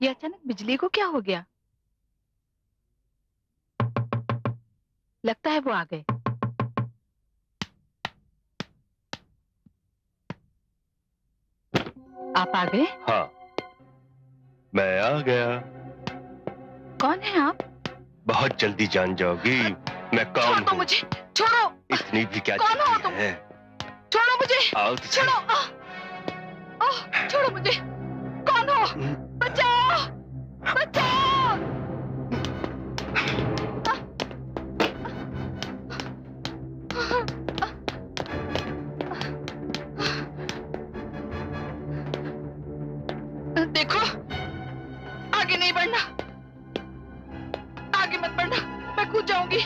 ये अचानक बिजली को क्या हो गया? लगता है वो आ गए। आप आ गए? हाँ, मैं आ गया। कौन है आप? बहुत जल्दी जान जाओगी मैं कौन छोड़ो हूँ। मुझे, छोड़ो। इतनी भी क्या कौन हो जल्दी तुम? है? छोड़ो मुझे, आओ तो सही। छोड़ो। छोड़ो मुझे। कौन हो? बचाओ, बचाओ। देखो, आगे नहीं बढ़ना, आगे मत बढ़ना, मैं कूद जाऊंगी।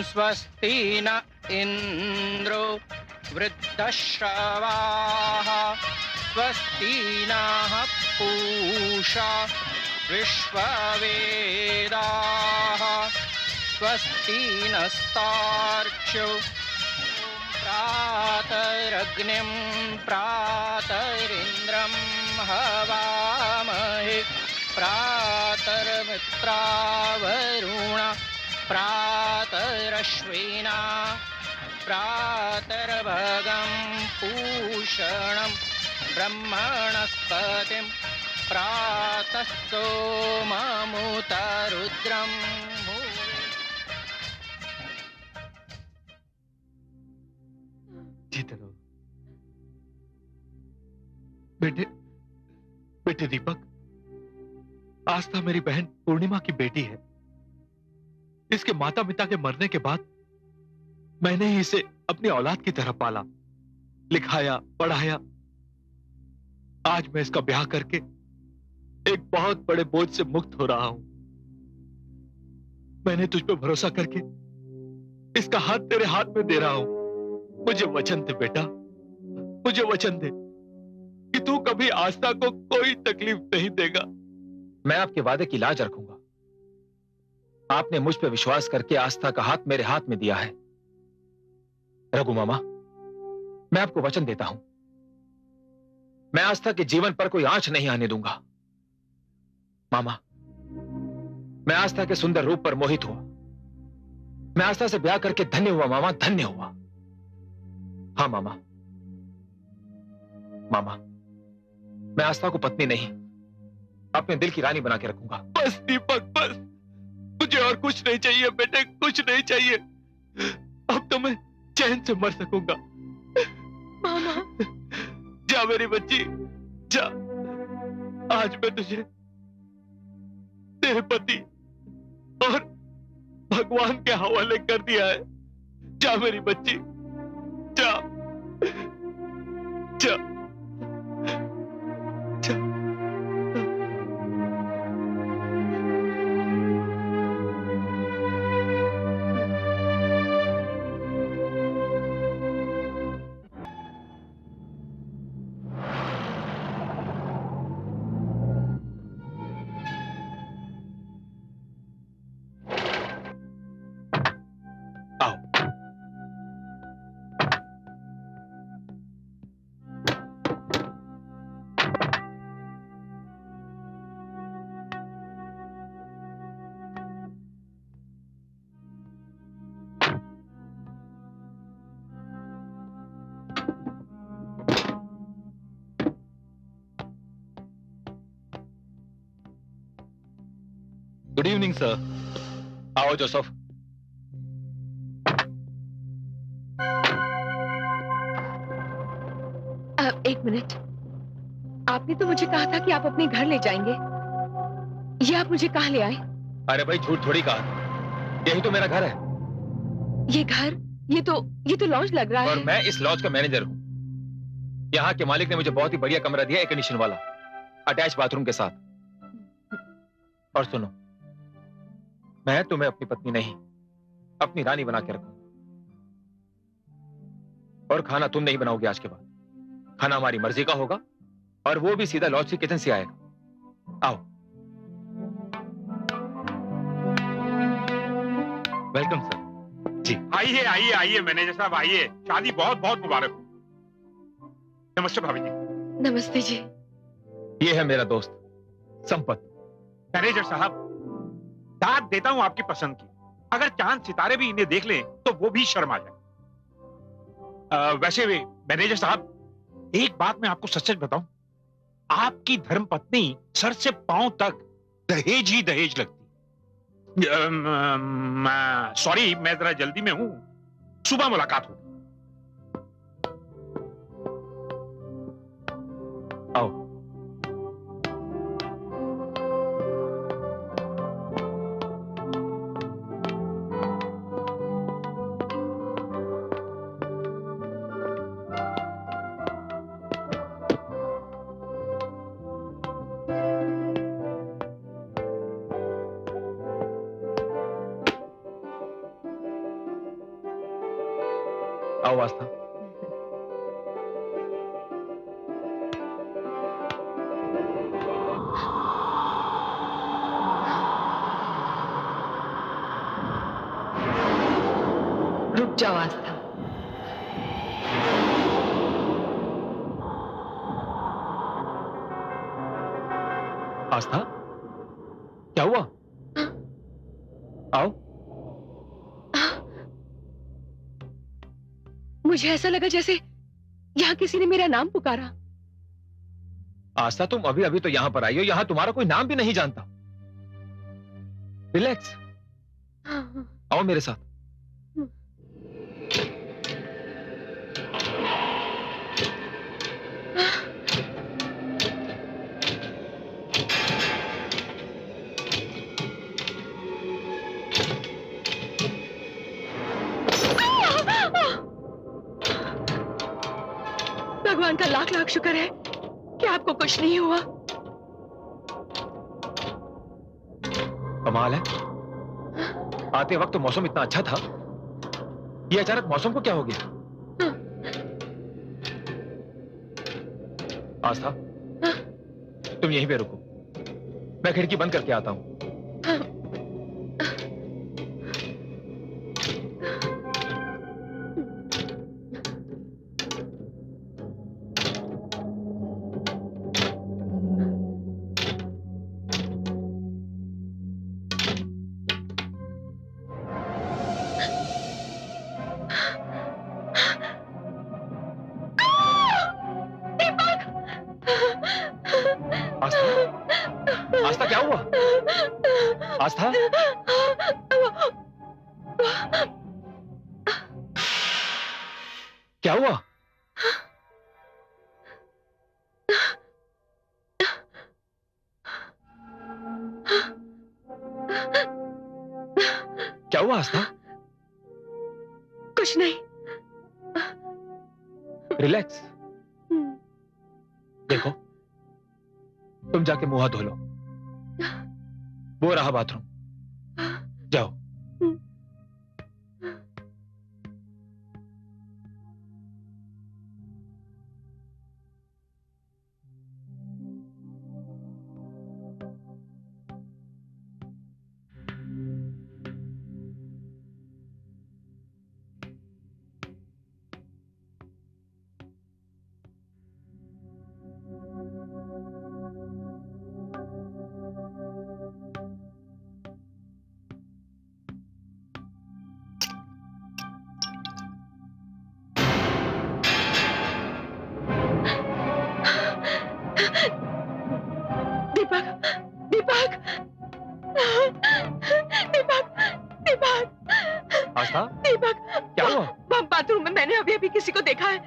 स्वस्ति न इंद्रो वृद्धश्रवाः स्वस्ति नः पूषा विश्ववेदाः स्वस्ति नस्तार्क्ष्यो प्रातरग्निं प्रातरिन्द्रं हवामहे प्रातर्मित्रावरुण प्रातरश्विना प्रातर्भगं पूषणं ब्रह्मणस्पतिं प्रातः सोममुतरुद्रं जीते रहो बेटे। बेटे दीपक, आस्था मेरी बहन पूर्णिमा की बेटी है। इसके माता पिता के मरने के बाद मैंने ही इसे अपनी औलाद की तरह पाला, लिखाया, पढ़ाया। आज मैं इसका ब्याह करके एक बहुत बड़े बोझ से मुक्त हो रहा हूं। मैंने तुझ पे भरोसा करके इसका हाथ तेरे हाथ में दे रहा हूं। मुझे वचन दे बेटा, मुझे वचन दे कि तू कभी आस्था को कोई तकलीफ नहीं देगा। मैं आपके वादे की लाज रखूंगा। आपने मुझ पे विश्वास करके आस्था का हाथ मेरे हाथ में दिया है। रघु मामा, मैं आपको वचन देता हूं, मैं आस्था के जीवन पर कोई आंच नहीं आने दूंगा। मामा, मैं आस्था के सुंदर रूप पर मोहित हुआ। मैं आस्था से ब्याह करके धन्य हुआ मामा, धन्य हुआ। हाँ मामा, मामा, मैं आस्था को पत्नी नहीं, अपने दिल की रानी बना के रखूंगा। बस दीपक, बस। मुझे और कुछ नहीं चाहिए बेटे, कुछ नहीं चाहिए। अब तो मैं चैन से मर सकूंगा। मामा, जा मेरी बच्ची, जा। आज मैं तुझे तेरे पति और भगवान के हवाले कर दिया है। जा मेरी बच्ची, जा, जा, जा। Good evening sir. आओ जोसेफ। एक मिनट, आपने तो मुझे कहा था कि आप अपने घर ले जाएंगे। ये आप मुझे कहाँ ले आए? अरे भाई, झूठ थोड़ी कहा, यही तो मेरा घर है। ये घर ये तो लॉन्च लग रहा और है। मैं इस लॉज का मैनेजर हूँ। यहाँ के मालिक ने मुझे बहुत ही बढ़िया कमरा दिया, एयर कंडीशन वाला, अटैच बाथरूम के साथ। और सुनो, मैं तुम्हें अपनी पत्नी नहीं, अपनी रानी बना के रखूंगा। और खाना तुम नहीं बनाओगे आज के बाद। खाना हमारी मर्जी का होगा, और वो भी सीधा लॉज के किचन से आएगा। आओ। Welcome sir. आइए आइए आइए मैनेजर साहब, आइए। शादी बहुत बहुत मुबारक हो। नमस्ते भाभी जी। नमस्ते जी। ये है मेरा दोस्त संपत। मैनेजर साहब, दाद देता हूं आपकी पसंद की। अगर चांद सितारे भी इन्हें देख लें तो वो भी शर्मा जाए। वैसे भी मैनेजर साहब, एक बात मैं आपको सच सच बताऊं, आपकी धर्मपत्नी सर से पांव तक दहेज ही दहेज लगती। सॉरी, मैं जरा जल्दी में हूं, सुबह मुलाकात होगी। आओ। आओ आस्था। रुक जाओ आस्था। आस्था, क्या हुआ? आओ। मुझे ऐसा लगा जैसे यहाँ किसी ने मेरा नाम पुकारा। आस्था, तुम अभी अभी तो यहां पर आई हो, यहां तुम्हारा कोई नाम भी नहीं जानता। रिलैक्स, आओ मेरे साथ। भगवान का लाख लाख शुक्र है कि आपको कुछ नहीं हुआ। कमाल है, आते वक्त तो मौसम इतना अच्छा था, ये अचानक मौसम को क्या हो गया? आस्था, तुम यहीं पे रुको, मैं खिड़की बंद करके आता हूं। आस्था, आस्था क्या हुआ? आस्था, क्या हुआ? क्या हुआ आस्था? कुछ नहीं। रिलैक्स। देखो, तुम जाके मुंह हाथ धो लो, वो रहा बाथरूम, जाओ। दीपक, दीपक, दीपक, दीपक, आस्था, दीपक, क्या हुआ? बाथरूम में मैंने अभी अभी किसी को देखा है।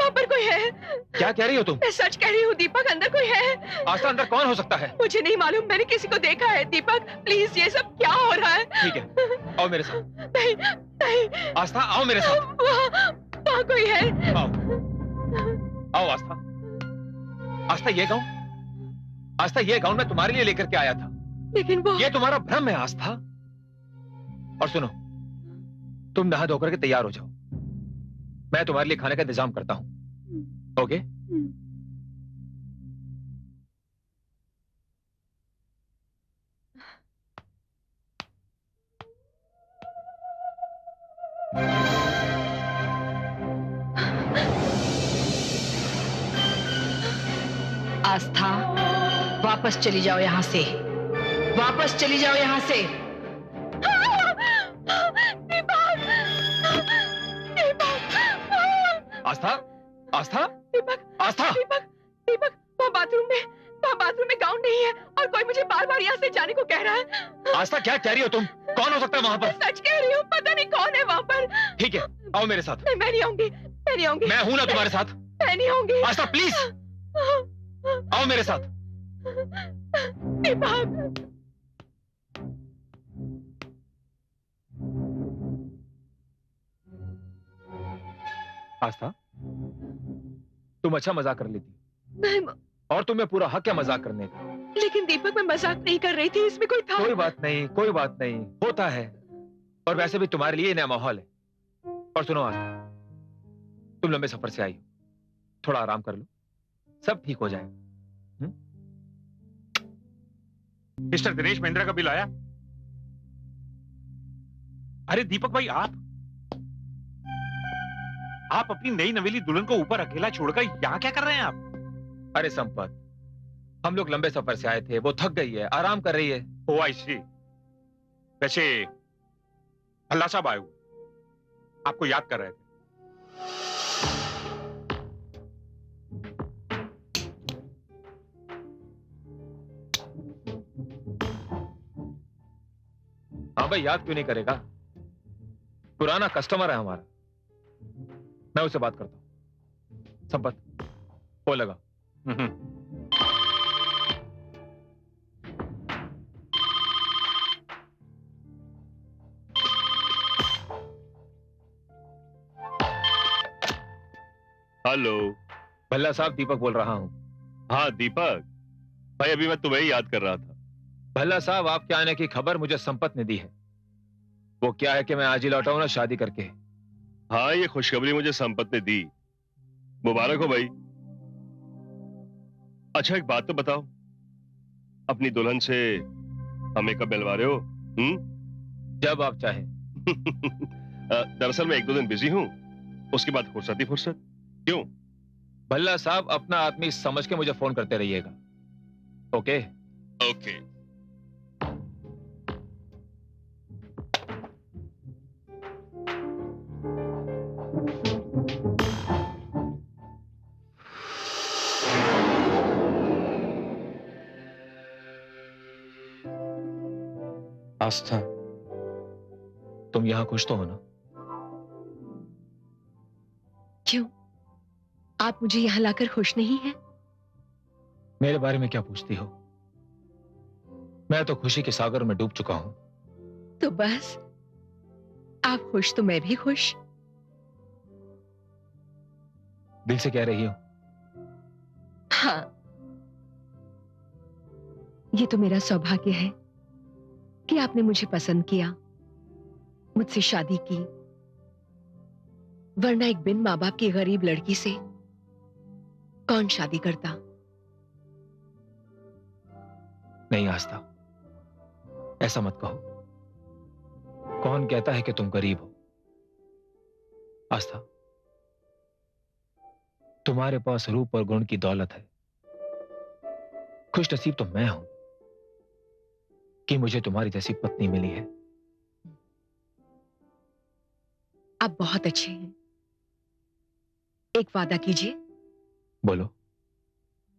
वहाँ पर कोई है। क्या कह रही हो तुम? मैं सच कह रही हूँ दीपक, अंदर कोई है। आस्था, अंदर कौन हो सकता है? मुझे नहीं मालूम, मैंने किसी को देखा है। दीपक प्लीज, ये सब क्या हो रहा है? ठीक है, आओ मेरे साथ। नहीं नहीं, आस्था, आओ मेरे साथ। वहाँ कोई है। आओ, आओ आस्था। आस्था, ये गाउन, आस्था ये गाउन मैं तुम्हारे लिए लेकर के आया था। लेकिन वो ये तुम्हारा भ्रम है आस्था। और सुनो, तुम नहा धोकर के तैयार हो जाओ, मैं तुम्हारे लिए खाने का इंतजाम करता हूं। ओके? आस्था, वापस चली जाओ यहाँ से, वापस चली जाओ यहाँ से। आस्था, आस्था, दीपक, आस्था। दीपक, दीपक, वहाँ बाथरूम में गाउन नहीं है और कोई मुझे बार बार यहाँ से जाने को कह रहा है। आस्था, क्या कह रही हो तुम? कौन हो सकता है वहां मैं पर? सच कह रही हूँ, पता नहीं कौन है वहाँ पर। ठीक है, आओ मेरे साथ। नहीं, मैं नहीं आऊंगी, मैं नहीं आऊंगी। मैं हूं ना तुम्हारे साथ। मैं नहीं आऊंगी। आस्था प्लीज, आओ मेरे साथ। दीपक, आस्था, तुम अच्छा मजाक कर लेती, नहीं, और तुम्हें पूरा हक है मजाक करने का। लेकिन दीपक मैं मजाक नहीं कर रही थी, इसमें कोई था। कोई बात नहीं, कोई बात नहीं, होता है। और वैसे भी तुम्हारे लिए नया माहौल है। और सुनो आस्था, तुम लंबे सफर से आई हो, थोड़ा आराम कर लो, सब ठीक हो जाएगा। मिस्टर दिनेश महिंद्रा का बिल आया? अरे दीपक भाई, आप अपनी नई नवेली दुल्हन को ऊपर अकेला छोड़कर यहाँ क्या कर रहे हैं आप? अरे संपत, हम लोग लंबे सफर से आए थे, वो थक गई है, आराम कर रही है। ओ आई सी। वैसे भल्ला साहब आए हुए, आपको याद कर रहे थे। हाँ भाई, याद क्यों नहीं करेगा? पुराना कस्टमर है हमारा, मैं उससे बात करता हूं। संपत, हो लगा। हेलो। भल्ला साहब, दीपक बोल रहा हूं। हाँ दीपक भाई, अभी मैं तुम्हें ही याद कर रहा था। भल्ला साहब, आपके आने की खबर मुझे संपत ने दी है। वो क्या है कि मैं आज ही लौटा हूं ना शादी करके। हाँ, ये खुशखबरी मुझे संपत ने दी, मुबारक हो भाई। अच्छा एक बात तो बताओ, अपनी दुल्हन से हमें कब मिलवा रहे हो? जब आप चाहें। दरअसल मैं 1-2 दिन बिजी हूँ, उसके बाद फुर्सत ही फुर्सत। क्यों? भल्ला साहब, अपना आदमी समझ के मुझे फोन करते रहिएगा। ओके? ओके। आस्था, तुम यहां खुश तो हो ना? क्यों? आप मुझे यहाँ लाकर खुश नहीं हैं? मेरे बारे में क्या पूछती हो? मैं तो खुशी के सागर में डूब चुका हूं। तो बस, आप खुश तो मैं भी खुश। दिल से कह रही हो? हाँ, ये तो मेरा सौभाग्य है कि आपने मुझे पसंद किया, मुझसे शादी की, वरना एक बिन माँ बाप की गरीब लड़की से कौन शादी करता? नहीं आस्था, ऐसा मत कहो। कौन कहता है कि तुम गरीब हो? आस्था, तुम्हारे पास रूप और गुण की दौलत है। खुश नसीब तो मैं हूं कि मुझे तुम्हारी जैसी पत्नी मिली है। आप बहुत अच्छे हैं। एक वादा कीजिए, बोलो।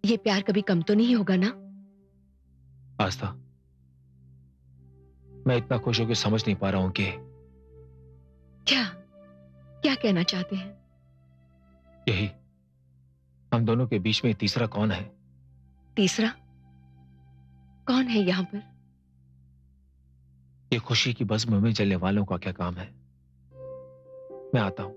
ये प्यार कभी कम तो नहीं होगा ना? आस्था, मैं इतना खुश हूं कि समझ नहीं पा रहा हूं कि क्या क्या कहना चाहते हैं? यही हम दोनों के बीच में तीसरा कौन है? तीसरा कौन है यहाँ पर? ये खुशी की बज़्म में जलने वालों का क्या काम है? मैं आता हूं।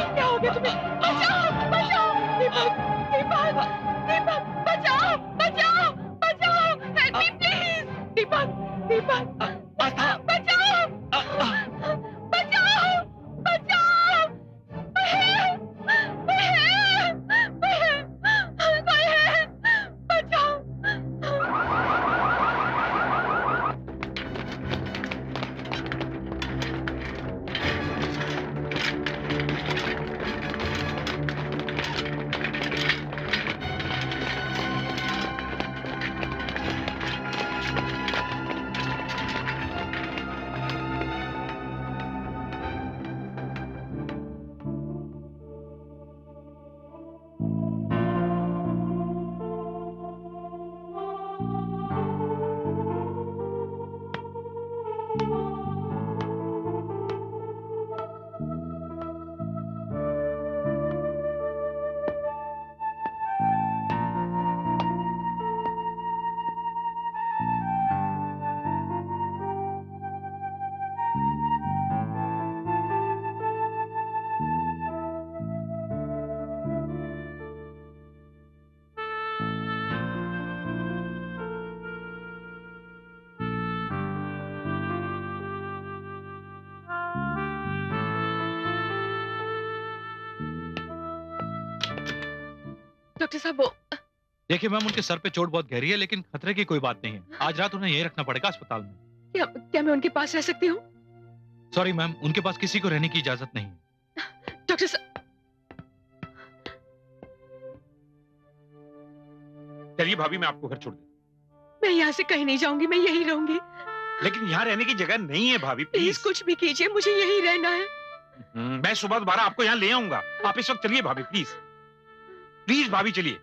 क्या हो गया तुम्हें? बचाओ, बचाओ, दीपक, दीपक, दीपक, बचाओ, बचाओ, बचाओ, हेल्प मी प्लीज, दीपक, दीपक, बचाओ, बचाओ, बचाओ, बचाओ, कोई है, बचाओ। डॉक्टर साहब, वो देखिए मैम, उनके सर पे चोट बहुत गहरी है, लेकिन खतरे की कोई बात नहीं है। आज रात उन्हें यहीं रखना पड़ेगा अस्पताल में। क्या मैं उनके पास रह सकती हूँ? सॉरी मैम, उनके पास किसी को रहने की इजाजत नहीं है। डॉक्टर साहब, चलिए भाभी, मैं आपको घर छोड़ देता मैं यहाँ से कहीं नहीं जाऊंगी, मैं यहीं रहूंगी। हूं। लेकिन यहाँ रहने की जगह नहीं है भाभी, प्लीज प्लीज। कुछ भी कीजिए, मुझे यहीं रहना है। मैं सुबह दोबारा आपको यहाँ ले आऊंगा। आप इस वक्त चलिए भाभी, प्लीज प्लीज भाभी, चलिए।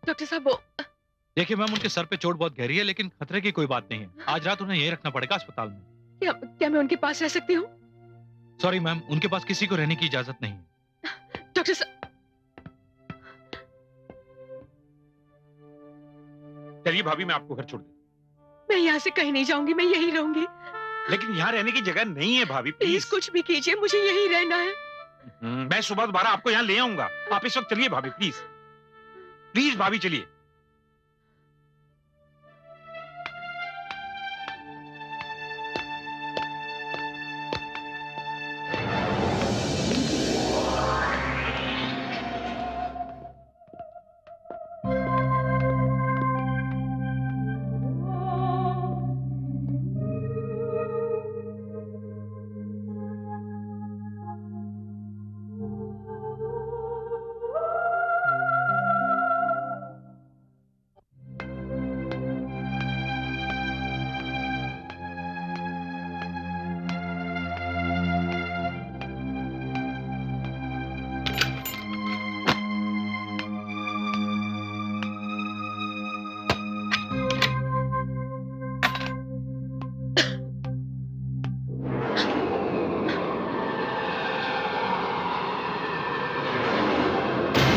डॉक्टर साहब, वो देखिए मैम, उनके सर पे चोट बहुत गहरी है, लेकिन खतरे की कोई बात नहीं है। आज रात उन्हें यहीं रखना पड़ेगा अस्पताल में। क्या मैं उनके पास रह सकती हूँ? सॉरी मैम, उनके पास किसी को रहने की इजाजत नहीं है। डॉक्टर साहब, चलिए भाभी, मैं आपको घर छोड़ देता मैं यहाँ से कहीं नहीं जाऊंगी, मैं यहीं रहूंगी। हूं। लेकिन यहाँ रहने की जगह नहीं है भाभी, प्लीज प्लीज। कुछ भी कीजिए, मुझे यहीं रहना है। मैं सुबह दोबारा आपको यहाँ ले आऊंगा। आप इस वक्त चलिए भाभी, प्लीज प्लीज भाभी, चलिए।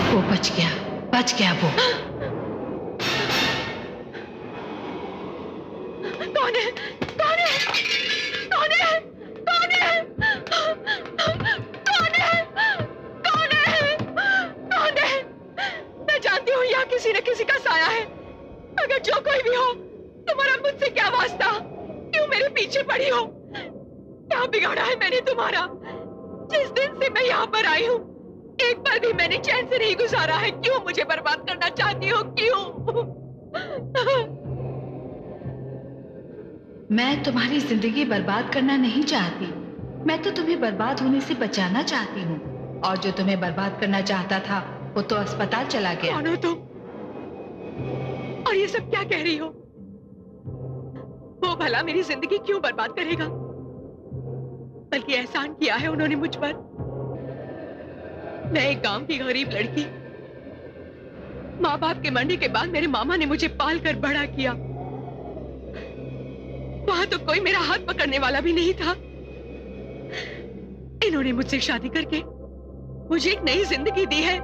वो बच गया वो। कौन है? कौन है? कौन है? कौन है? कौन है? कौन है? कौन है? मैं जानती हूँ किसी न किसी का साया है। अगर जो कोई भी हो, तुम्हारा मुझसे क्या वास्ता? क्यों मेरे पीछे पड़ी हो? क्या बिगाड़ा है मैंने तुम्हारा? जिस दिन से मैं यहाँ पर आई हूँ, एक पल भी मैंने चैन से नहीं गुजारा है। क्यों मुझे बर्बाद करना चाहती हो? क्यों? मैं तुम्हारी जिंदगी बर्बाद करना नहीं चाहती। मैं तो तुम्हें बर्बाद होने से बचाना चाहती हूँ। और जो तुम्हें बर्बाद करना चाहता था, वो तो अस्पताल चला गया। कौन हो तुम? और ये सब क्या कह रही हो? वो भला मेरी जिंदगी क्यों बर्बाद करेगा? बल्कि एहसान किया है उन्होंने मुझ पर। मैं एक गांव की गरीब लड़की, माँ बाप के मरने के बाद मेरे मामा ने मुझे पाल कर बड़ा किया। वहां तो कोई मेरा हाथ पकड़ने वाला भी नहीं था। इन्होंने मुझसे शादी करके मुझे एक नई जिंदगी दी है।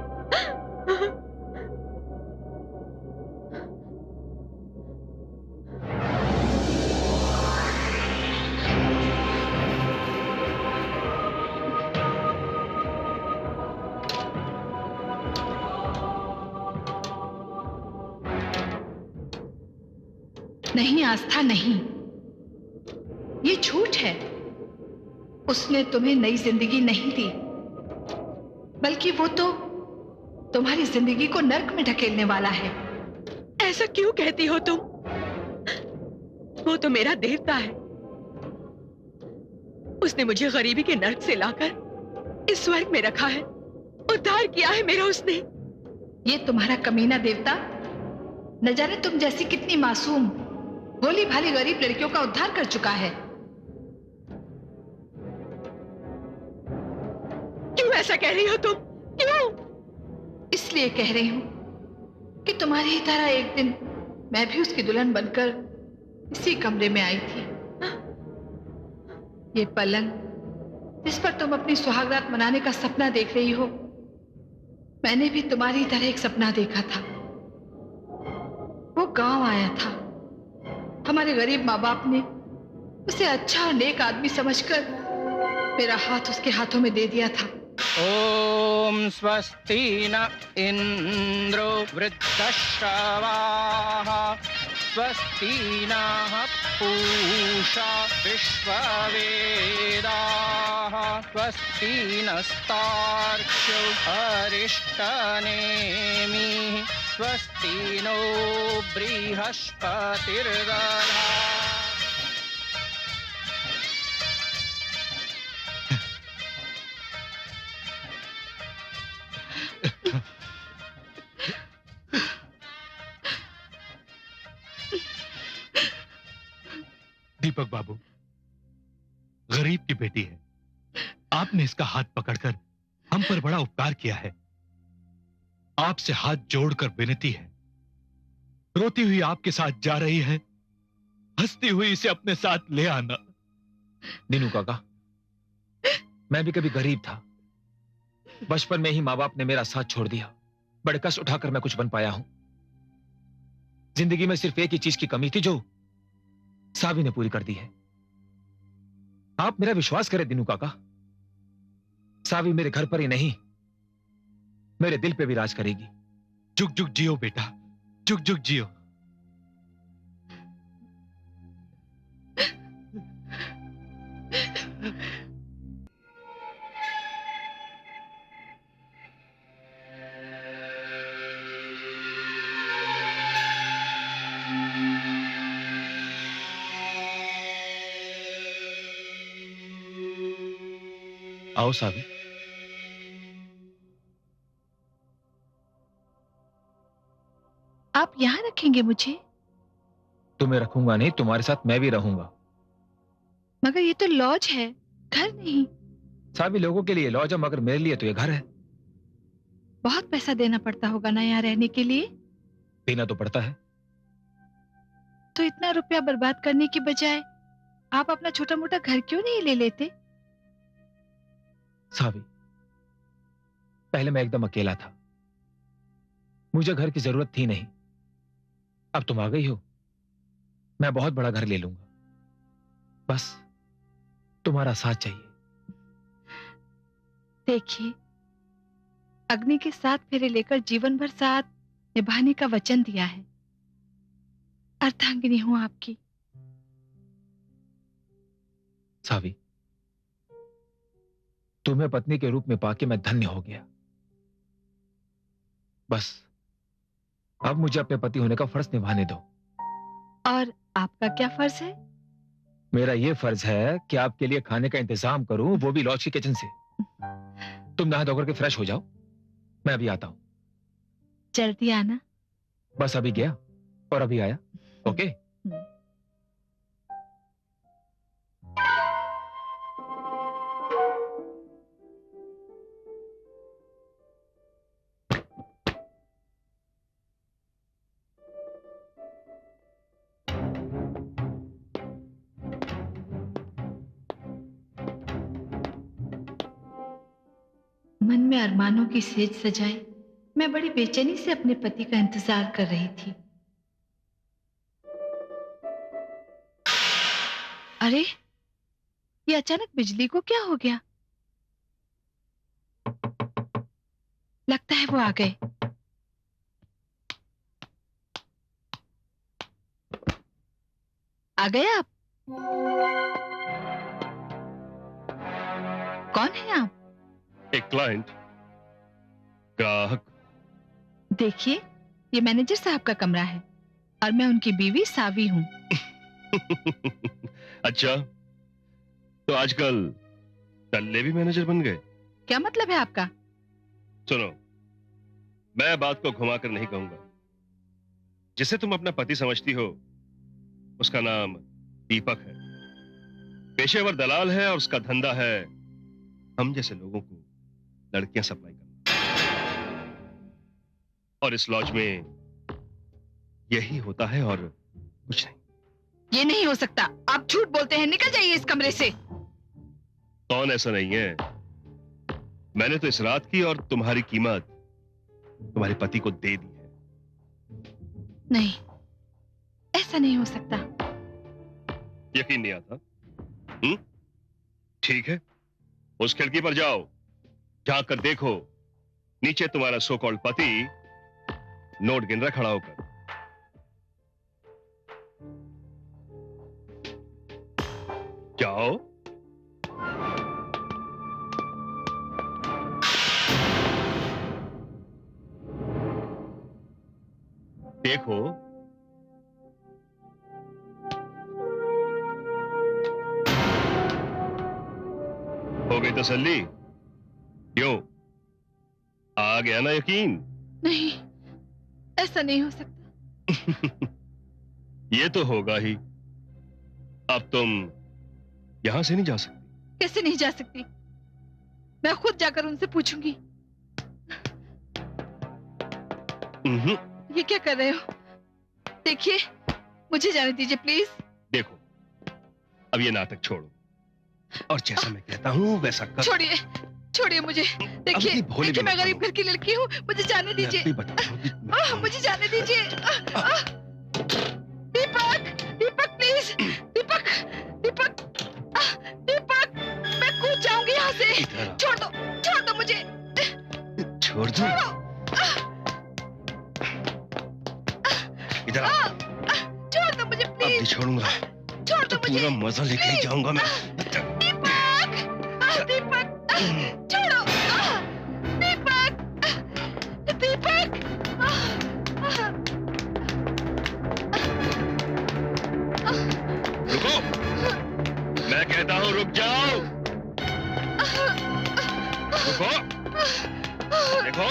नहीं आस्था, नहीं, ये झूठ है। उसने तुम्हें नई जिंदगी नहीं दी, बल्कि वो तो तुम्हारी जिंदगी को नर्क में ढकेलने वाला है। ऐसा क्यों कहती हो तुम? वो तो मेरा देवता है। उसने मुझे गरीबी के नर्क से लाकर इस स्वर्ग में रखा है। उद्धार किया है मेरा उसने। ये तुम्हारा कमीना देवता न जाने तुम जैसी कितनी मासूम, भोली भाली गरीब लड़कियों का उद्धार कर चुका है। क्यों ऐसा कह रही हो तुम? क्यों? इसलिए कह रही हूं कि तुम्हारी ही तरह एक दिन मैं भी उसकी दुल्हन बनकर इसी कमरे में आई थी। ये पलंग जिस पर तुम अपनी सुहागरात मनाने का सपना देख रही हो, मैंने भी तुम्हारी तरह एक सपना देखा था। वो गांव आया था। हमारे गरीब माँ बाप ने उसे अच्छा और नेक आदमी समझकर मेरा हाथ उसके हाथों में दे दिया था। ओम स्वस्ति न इंद्रो वृद्धश्रवाः स्वस्ति नः पूषा विश्ववेदाः स्वस्ति नस्तार्क्ष्यो अरिष्टनेमिः स्वस्ति नो बृहस्पतिर्दधातु। दीपक बाबू, गरीब की बेटी है। आपने इसका हाथ पकड़कर हम पर बड़ा उपकार किया है। आपसे हाथ जोड़कर विनती है, रोती हुई आपके साथ जा रही है, हंसती हुई इसे अपने साथ ले आना। नीनू काका, मैं भी कभी गरीब था। बचपन में ही माँ बाप ने मेरा साथ छोड़ दिया। बड़े कष्ट उठाकर मैं कुछ बन पाया हूं। जिंदगी में सिर्फ एक ही चीज की कमी थी, जो सावी ने पूरी कर दी है। आप मेरा विश्वास करें दीनू काका, सावी मेरे घर पर ही नहीं, मेरे दिल पे भी राज करेगी। जुग जुग जियो बेटा, जुग जुग जियो। आओ सावी। आप यहां रखेंगे मुझे? तुम्हें रखूंगा नहीं, तुम्हारे साथ मैं भी रहूंगा। मगर ये तो लॉज है, घर नहीं। सावी लोगों के लिए लॉज है, मगर मेरे लिए तो ये घर है। बहुत पैसा देना पड़ता होगा ना यहाँ रहने के लिए? देना तो पड़ता है। तो इतना रुपया बर्बाद करने की बजाय आप अपना छोटा मोटा घर क्यों नहीं ले लेते? सावी, पहले मैं एकदम अकेला था, मुझे घर की जरूरत थी नहीं। अब तुम आ गई हो, मैं बहुत बड़ा घर ले लूंगा। बस तुम्हारा साथ चाहिए। देखिए, अग्नि के साथ फेरे लेकर जीवन भर साथ निभाने का वचन दिया है। अर्धांगिनी हूं आपकी। सावी, तुम्हें पत्नी के रूप में पाके मैं धन्य हो गया। बस अब मुझे अपने पति होने का फर्ज निभाने दो। और आपका क्या फर्ज है? मेरा यह फर्ज है कि आपके लिए खाने का इंतजाम करूं, वो भी लॉज की किचन से। तुम नहा धोकर के फ्रेश हो जाओ, मैं अभी आता हूं। जल्दी आना। बस अभी गया और अभी आया। ओके। मन में अरमानों की सेज सजाए मैं बड़ी बेचैनी से अपने पति का इंतजार कर रही थी। अरे, ये अचानक बिजली को क्या हो गया? लगता है वो आ गए। आ गए आप? कौन है आप? एक क्लाइंट, ग्राहक। देखिए, ये मैनेजर साहब का कमरा है और मैं उनकी बीवी सावी हूँ। अच्छा, तो आजकल टल्ले भी मैनेजर बन गए? क्या मतलब है आपका? सुनो, मैं बात को घुमाकर नहीं कहूंगा। जिसे तुम अपना पति समझती हो, उसका नाम दीपक है। पेशेवर दलाल है और उसका धंधा है हम जैसे लोगों को लड़कियां सप्लाई करना। और इस लॉज में यही होता है और कुछ नहीं। ये नहीं हो सकता। आप झूठ बोलते हैं। निकल जाइए इस कमरे से। कौन ऐसा नहीं है? मैंने तो इस रात की और तुम्हारी कीमत तुम्हारे पति को दे दी है। नहीं, ऐसा नहीं हो सकता। यकीन नहीं आता? ठीक है, उस खिड़की पर जाओ, जाकर देखो, नीचे तुम्हारा सो कॉल्ड पति नोट गिन रहा खड़ा होकर। जाओ। देखो। हो गई तसल्ली? क्यों, आ गया ना यकीन? नहीं, ऐसा नहीं हो सकता। ये तो होगा ही। अब तुम यहां से नहीं जा सकती। कैसे नहीं जा सकती? मैं खुद जाकर उनसे पूछूंगी। ये क्या कर रहे हो? देखिए, मुझे जाने दीजिए प्लीज। देखो, अब ये नाटक छोड़ो और जैसा मैं कहता हूँ वैसा कर। छोड़िए, छोड़िए मुझे। देखिए, देखिए मैं गरीब घर की लड़की हूँ, मुझे जाने दीजिए। मुझे जाने दीजिए। दीपक, दीपक प्लीज, दीपक, दीपक, दीपक, मैं कूद जाऊंगी यहाँ से। छोड़ दो मुझे। छोड़ दो? इधर आ। छोड़ दो मुझे अब प्लीज। नहीं छोड़ूंगा। छोड़ दो तो मुझे। पूरा मजा लेके ही जाऊंगा मैं। दीपक, दीपक, छोड़ो। दीपक, दीपक। रुको, मैं कहता हूँ रुक जाओ। रुको, देखो,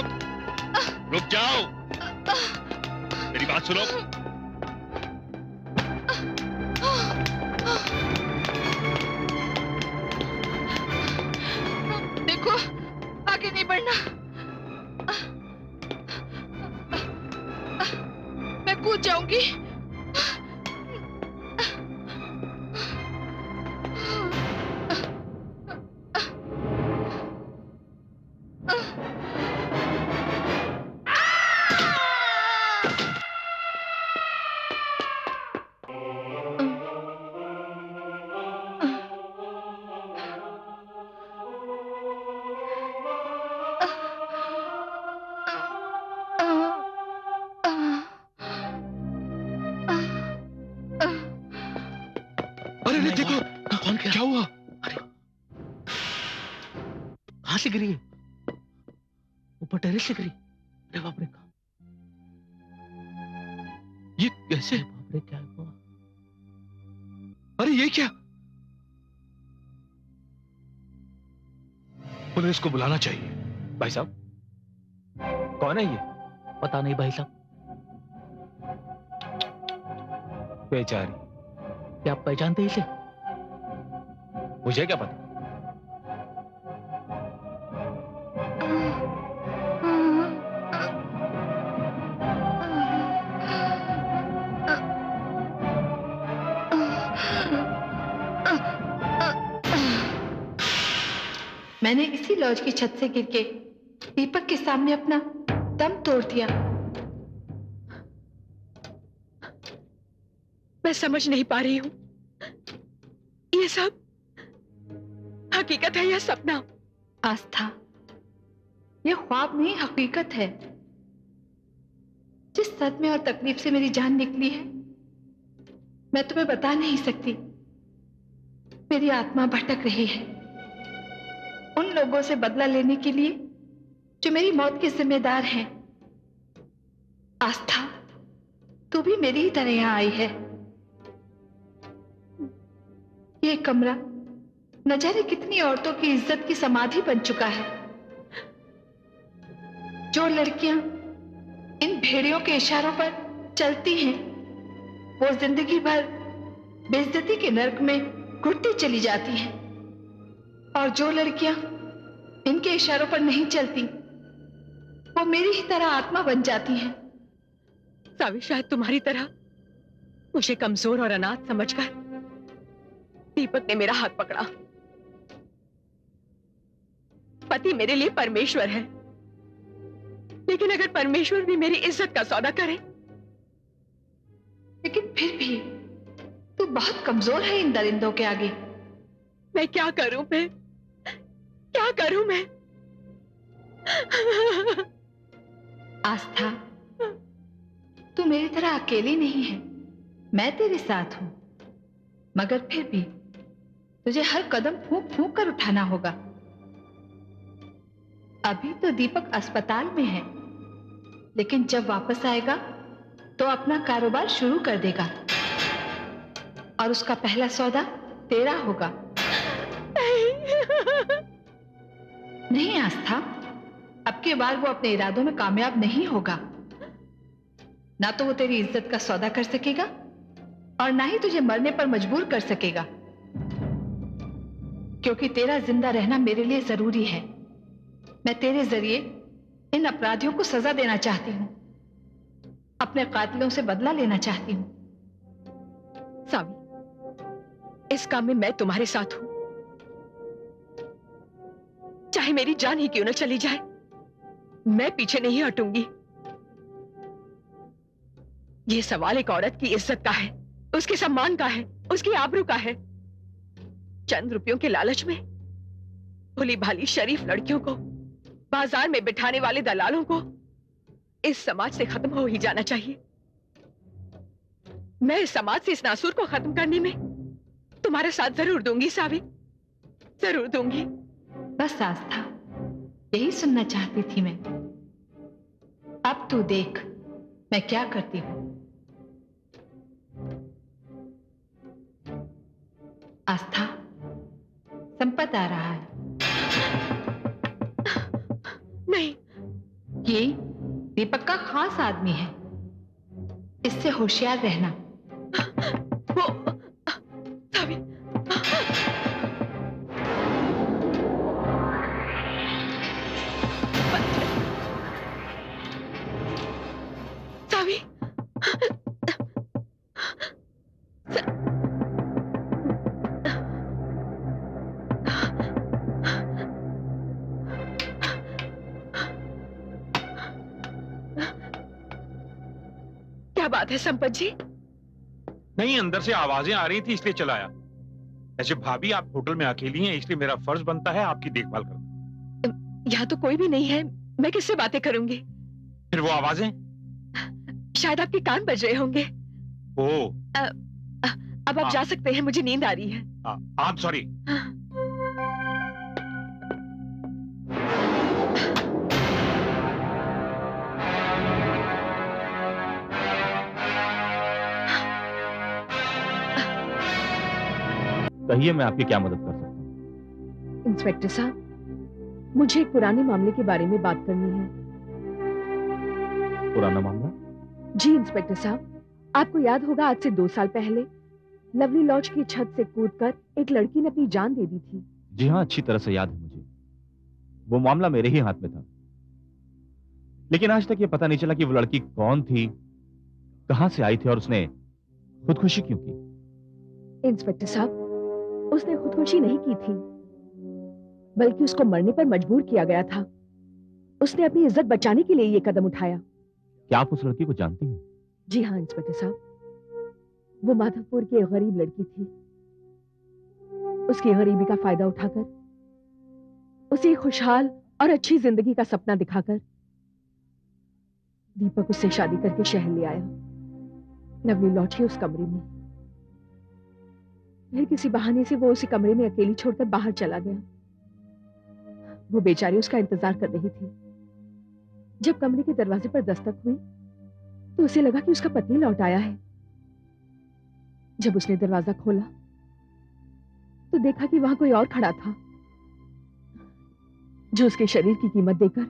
रुक जाओ। मेरी बात सुनो। देखो, आगे नहीं बढ़ना। मैं कूद जाऊंगी। अरे अरे देखो, कौन क्या? क्या हुआ? कहां से गिरी है? ऊपर टेरेस से गिरी। अरे बाप रे, ये कैसे? बाप रे, क्या हुआ? अरे ये क्या? पुलिस को बुलाना चाहिए। भाई साहब, कौन है ये? पता नहीं भाई साहब। बेचारी। क्या आप पहचानते हैं इसे? मुझे क्या पता? मैंने इसी लॉज की छत से गिर के दीपक के सामने अपना दम तोड़ दिया। मैं समझ नहीं पा रही हूँ, ये सब हकीकत है या सपना? आस्था, ये ख्वाब नहीं हकीकत है। जिस सदमे और तकलीफ से मेरी जान निकली है, मैं तुम्हें बता नहीं सकती। मेरी आत्मा भटक रही है उन लोगों से बदला लेने के लिए जो मेरी मौत के जिम्मेदार हैं। आस्था, तू भी मेरी ही तरह यहां आई है। ये कमरा न जाने कितनी औरतों की इज्जत की समाधि बन चुका है। जो लड़कियां इन भेड़ियों के इशारों पर चलती हैं, वो जिंदगी भर बेइज्जती के नर्क में घुटती चली जाती हैं। और जो लड़कियां इनके इशारों पर नहीं चलती, वो मेरी ही तरह आत्मा बन जाती हैं। सावी, शायद तुम्हारी तरह मुझे कमजोर और अनाथ समझकर दीपक ने मेरा हाथ पकड़ा। पति मेरे लिए परमेश्वर है, लेकिन अगर परमेश्वर भी मेरी इज्जत का सौदा करे, लेकिन फिर भी तू बहुत कमजोर है इन दरिंदों के आगे। मैं क्या करूं? मैं क्या करूं? मैं आस्था, तू मेरी तरह अकेली नहीं है, मैं तेरे साथ हूं। मगर फिर भी तुझे हर कदम फूंक फूंक कर उठाना होगा। अभी तो दीपक अस्पताल में है, लेकिन जब वापस आएगा तो अपना कारोबार शुरू कर देगा और उसका पहला सौदा तेरा होगा। नहीं आस्था, अब के बार वो अपने इरादों में कामयाब नहीं होगा। ना तो वो तेरी इज्जत का सौदा कर सकेगा और ना ही तुझे मरने पर मजबूर कर सकेगा, क्योंकि तेरा जिंदा रहना मेरे लिए जरूरी है। मैं तेरे जरिए इन अपराधियों को सजा देना चाहती हूं, अपने कातिलों से बदला लेना चाहती हूं। सावी, इस काम में मैं तुम्हारे साथ हूं, चाहे मेरी जान ही क्यों न चली जाए, मैं पीछे नहीं हटूंगी। ये सवाल एक औरत की इज्जत का है, उसके सम्मान का है, उसकी आबरू का है। चंद रुपयों के लालच में भोली भाली शरीफ लड़कियों को बाजार में बिठाने वाले दलालों को इस समाज से खत्म हो ही जाना चाहिए। मैं इस समाज से इस नासूर को खत्म करने में तुम्हारा साथ जरूर दूंगी सावी, जरूर दूंगी। बस आस्था, यही सुनना चाहती थी मैं। अब तू देख मैं क्या करती हूं। आस्था, संपत आ रहा है। नहीं, ये दीपक का खास आदमी है, इससे होशियार रहना। वो सावी, सावी, क्या बात है संपत जी? नहीं, अंदर से आवाजें आ रही थी इसलिए चला आया। ऐसे भाभी, आप होटल में अकेली हैं, इसलिए मेरा फर्ज बनता है आपकी देखभाल करना। यहाँ तो कोई भी नहीं है, मैं किससे बातें करूंगी? फिर वो आवाजें? शायद आपके कान बज रहे होंगे। ओ, अब आप हाँ। जा सकते हैं, मुझे नींद आ रही है। I am sorry. कहिए, मैं आपकी क्या मदद कर सकता हूँ? इंस्पेक्टर साहब, मुझे एक पुराने मामले के बारे में बात करनी है। पुराना मामला? जी इंस्पेक्टर साहब, आपको याद होगा आज से 2 साल पहले लवली लॉज की छत से कूदकर एक लड़की ने अपनी जान दे दी थी। जी हाँ, अच्छी तरह से याद है मुझे। वो मामला मेरे ही हाथ में था, लेकिन आज तक ये पता नहीं चला कि वो लड़की कौन थी, कहां से आई थी और उसने खुदकुशी क्यों की। इंस्पेक्टर साहब, उसने खुदकुशी नहीं की थी, बल्कि उसको मरने पर मजबूर किया गया था। उसने अपनी इज्जत बचाने के लिए ये कदम उठाया। क्या आप उस लड़की को जानती हैं? जी हाँ इंस्पेक्टर साहब, वो माधवपुर की एक गरीब लड़की थी। उसकी गरीबी का फायदा उठाकर उसे एक खुशहाल और अच्छी जिंदगी का सपना दिखाकर दीपक उससे शादी करके शहर ले आया। लवली लॉज के उस कमरे में। फिर किसी बहाने से वो उसी कमरे में अकेली छोड़कर बाहर चला गया। वो बेचारी उसका इंतजार कर रही थी। जब कमरे के दरवाजे पर दस्तक हुई तो उसे लगा कि उसका पति लौट आया है। जब उसने दरवाजा खोला तो देखा कि वहां कोई और खड़ा था, जो उसके शरीर की कीमत देकर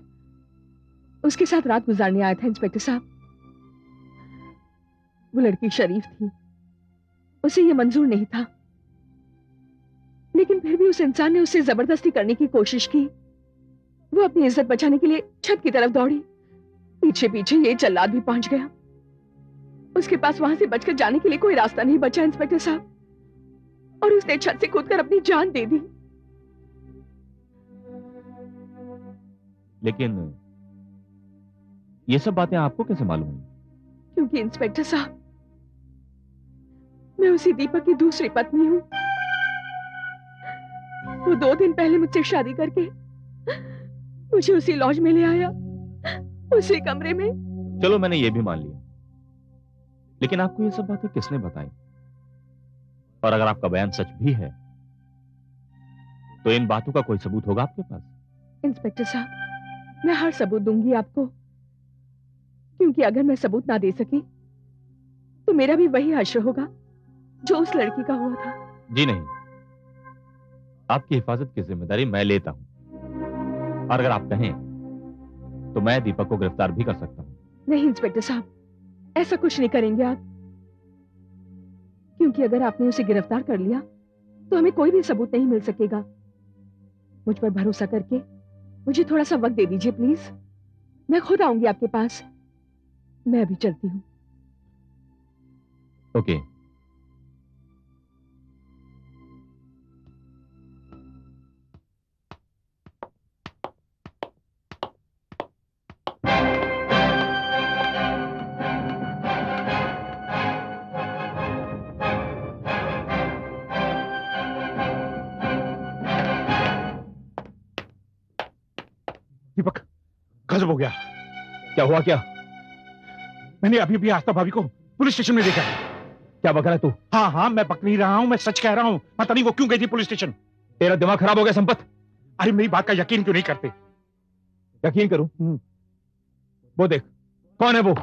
उसके साथ रात गुजारने आया था। इंस्पेक्टर साहब, वो लड़की शरीफ थी, उसे ये मंजूर नहीं था, लेकिन फिर भी उस इंसान ने उससे जबरदस्ती करने की कोशिश की। वो अपनी इज्जत बचाने के लिए छत की तरफ दौड़ी। पीछे पीछे ये जल्लाद भी पहुंच गया। उसके पास वहां से बचकर जाने के लिए कोई रास्ता नहीं बचा इंस्पेक्टर साहब, और उसने छत से कूदकर अपनी जान दे दी। लेकिन ये सब बातें आपको कैसे मालूम हुई? क्योंकि इंस्पेक्टर साहब, मैं उसी दीपक की दूसरी पत्नी हूं। वो 2 दिन पहले मुझसे शादी करके मुझे उसी लॉज में ले आया, उसी कमरे में। चलो, मैंने ये भी मान लिया, लेकिन आपको ये सब बातें किसने बताई? और अगर आपका बयान सच भी है तो इन बातों का कोई सबूत होगा आपके पास? इंस्पेक्टर साहब, मैं हर सबूत दूंगी आपको, क्योंकि अगर मैं सबूत ना दे सकी तो मेरा भी वही हश्र होगा जो उस लड़की का हुआ था। जी नहीं, आपकी हिफाजत की जिम्मेदारी मैं लेता हूं, और अगर आप कहें तो मैं दीपक को गिरफ्तार भी कर सकता हूं। नहीं इंस्पेक्टर साहब, ऐसा कुछ नहीं करेंगे आप, क्योंकि अगर आपने उसे गिरफ्तार कर लिया तो हमें कोई भी सबूत नहीं मिल सकेगा। मुझ पर भरोसा करके मुझे थोड़ा सा वक्त दे दीजिए प्लीज। मैं खुद आऊंगी आपके पास। मैं अभी चलती हूँ। ओके। दीपक, गजब हो गया। क्या हुआ? क्या? मैंने अभी भी आस्था भाभी को पुलिस स्टेशन में देखा है। क्या बक रहा है तू? हाँ हाँ, मैं बक नहीं रहा हूँ, मैं सच कह रहा हूँ। पता नहीं वो क्यों गई थी पुलिस स्टेशन। तेरा दिमाग खराब हो गया संपत। अरे मेरी बात का यकीन क्यों नहीं करते? यकीन करूं? वो देख, कौन है वो?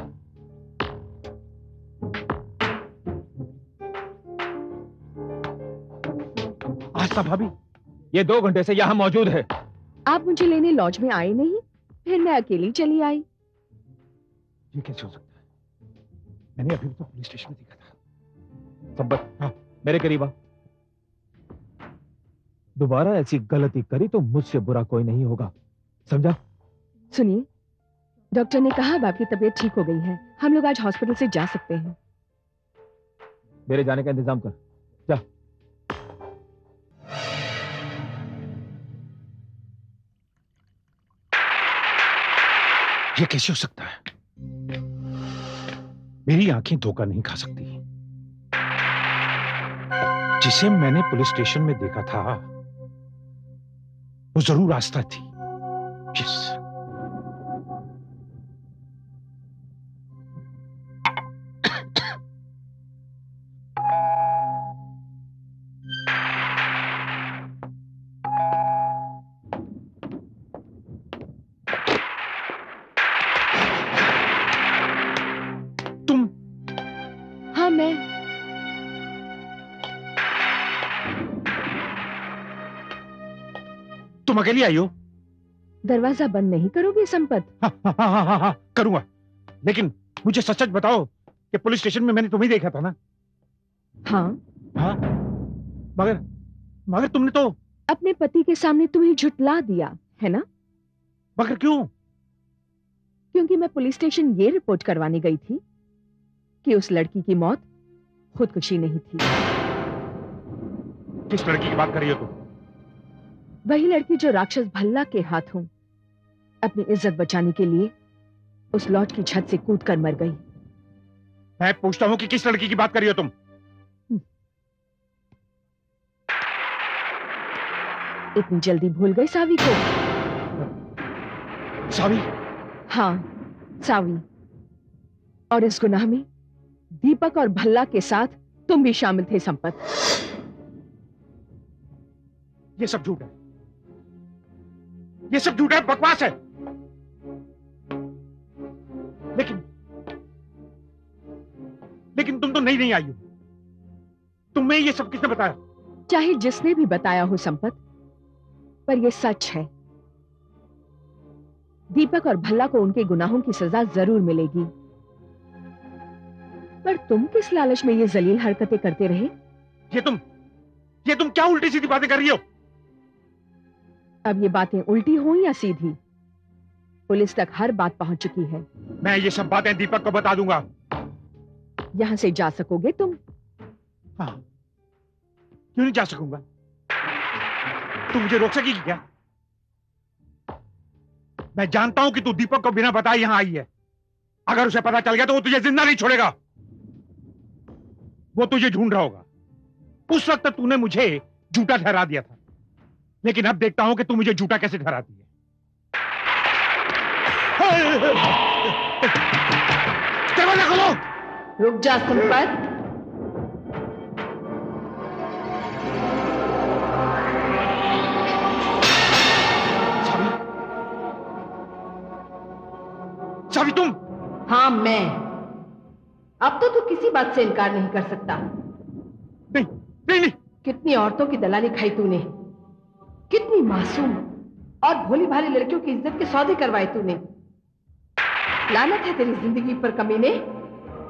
आस्था भाभी, ये 2 घंटे से यहां मौजूद है। आप मुझे लेने लॉज में आए नहीं, फिर मैं अकेली चली आई। ये कैसे हो सकता है? मैंने अभी भी तो पुलिस स्टेशन में देखा था। संपत, हाँ, मेरे करीब आ। दोबारा ऐसी गलती करी तो मुझसे बुरा कोई नहीं होगा, समझा? सुनिए, डॉक्टर ने कहा अब आपकी तबीयत ठीक हो गई है, हम लोग आज हॉस्पिटल से जा सकते हैं। मेरे जाने का इंतजाम कर, जा। ये कैसे हो सकता है? मेरी आंखें धोखा नहीं खा सकती। जिसे मैंने पुलिस स्टेशन में देखा था वो जरूर आस्था थी। यस। तुम अकेली आई हो? दरवाजा बंद नहीं करोगे संपत? हाँ, करूंगा। लेकिन मुझे सच सच बताओ कि पुलिस स्टेशन में मैंने तुम्हें देखा था ना? हाँ। हाँ, मगर मगर तुमने तो। अपने पति के सामने तुम्हें झुटला दिया है ना? मगर क्यों? क्योंकि मैं पुलिस स्टेशन ये रिपोर्ट करवाने गई थी कि उस लड़की की मौत खुदकुशी नहीं थी। किस लड़की की बात कर रही हो तुम? वही लड़की जो राक्षस भल्ला के हाथों अपनी इज्जत बचाने के लिए उस लॉज की छत से कूदकर मर गई। मैं पूछता हूँ कि किस लड़की की बात कर रही हो तुम? इतनी जल्दी भूल गई सावी को? सावी? हाँ, सावी। और इस गुनाह में दीपक और भल्ला के साथ तुम भी शामिल थे संपत। ये सब झूठ है, ये सब झूठ है, बकवास है। लेकिन तुम तो नहीं आई हो। तुम्हें ये सब किसने बताया? चाहे जिसने भी बताया हो संपत, पर यह सच है। दीपक और भल्ला को उनके गुनाहों की सजा जरूर मिलेगी। पर तुम किस लालच में ये जलील हरकतें करते रहे? ये तुम क्या उल्टी सीधी बातें कर रही हो? अब ये बातें उल्टी हो या सीधी, पुलिस तक हर बात पहुंच चुकी है। मैं ये सब बातें दीपक को बता दूंगा। यहां से जा सकोगे तुम? हाँ, क्यों नहीं जा सकूंगा? तू मुझे रोक सकेगी क्या? मैं जानता हूं कि तू दीपक को बिना बताए यहां आई है। अगर उसे पता चल गया तो वो तुझे जिंदा नहीं छोड़ेगा। वो तुझे ढूंढ रहा होगा। उस वक्त तूने मुझे झूठा ठहरा दिया था, लेकिन अब देखता हूं कि तू मुझे झूठा कैसे ठहराती है। दरवाजा खोलो! रुक जा संपत। सावी, तुम? हाँ, मैं। अब तो तू किसी बात से इनकार नहीं कर सकता। नहीं, नहीं, नहीं। कितनी औरतों की दलाली खाई तूने, कितनी मासूम और भोली भाली लड़कियों की इज्जत के सौदे करवाए तूने। लानत है तेरी जिंदगी पर कमीने।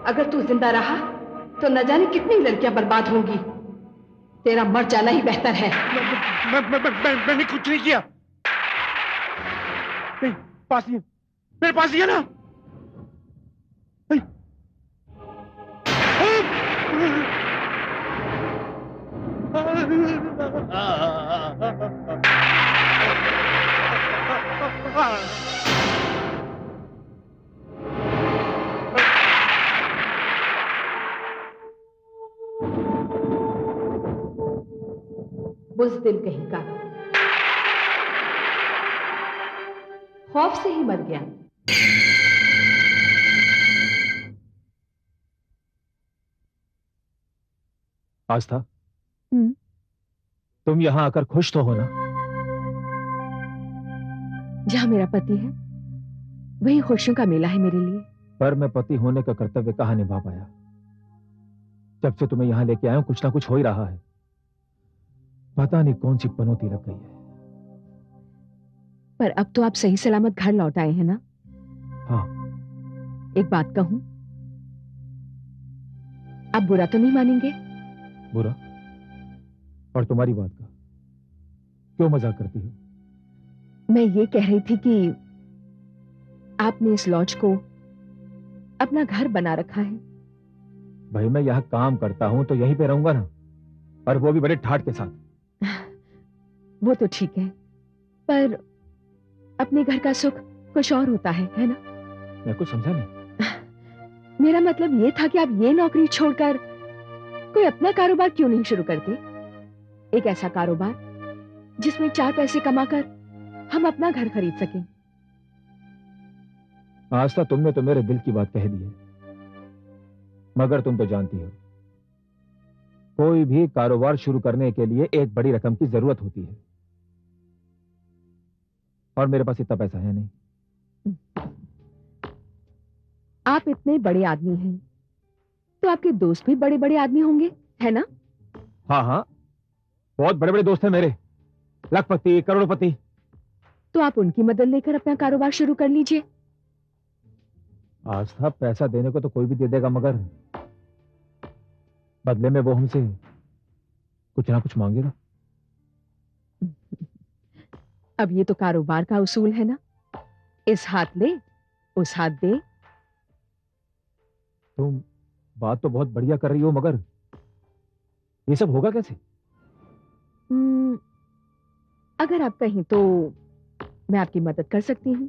अगर तू जिंदा रहा तो न जाने कितनी लड़कियां बर्बाद होंगी। तेरा मर जाना ही बेहतर है। मैंने कुछ नहीं किया। नहीं, पास नहीं, मेरे पास ही है ना। बुज़दिल कहीं का, खौफ से ही मर गया। आस्था, तुम यहां आकर खुश तो हो ना? जहां मेरा पति है वही खुशियों का मेला है मेरे लिए। पर मैं पति होने का कर्तव्य कहां निभा पाया। जब से तुम्हें यहां लेके आया हूं कुछ ना कुछ हो ही रहा है। पता नहीं कौन सी पनौती लग गई है। पर अब तो आप सही सलामत घर लौट आए हैं ना? हाँ। एक बात कहूं, आप बुरा तो नहीं मानेंगे? बुरा? और तुम्हारी बात का क्यों मजाक करती हो? मैं ये कह रही थी कि आपने इस लॉज को अपना घर बना रखा है। भाई मैं यहां काम करता हूं तो यहीं पे रहूंगा ना, और वो भी बड़े ठाठ के साथ। वो तो ठीक है, पर अपने घर का सुख कुछ और होता है ना? मैं कुछ समझा नहीं। मेरा मतलब ये था कि आप ये नौकरी छोड़कर कोई अपना कारोबार क्यों नहीं शुरू करते? एक ऐसा कारोबार जिसमें 4 पैसे कमाकर हम अपना घर खरीद सकें। आस्था, तुमने तो मेरे दिल की बात कह दी है, मगर तुम तो जानती हो कोई भी कारोबार शुरू करने के लिए एक बड़ी रकम की जरूरत होती है, और मेरे पास इतना पैसा है नहीं। आप इतने बड़े आदमी हैं तो आपके दोस्त भी बड़े बड़े आदमी होंगे, है ना? हाँ हाँ, बहुत बड़े बड़े दोस्त हैं मेरे, लखपति, करोड़पति। तो आप उनकी मदद लेकर अपना कारोबार शुरू कर लीजिए। आस्था, पैसा देने को तो कोई भी दे देगा, मगर बदले में वो हमसे कुछ ना कुछ मांगेगा। अब ये तो कारोबार का उसूल है ना, इस हाथ ले उस हाथ दे। तुम बात तो बहुत बढ़िया कर रही हो, मगर ये सब होगा कैसे? अगर आप कहें तो मैं आपकी मदद कर सकती हूँ।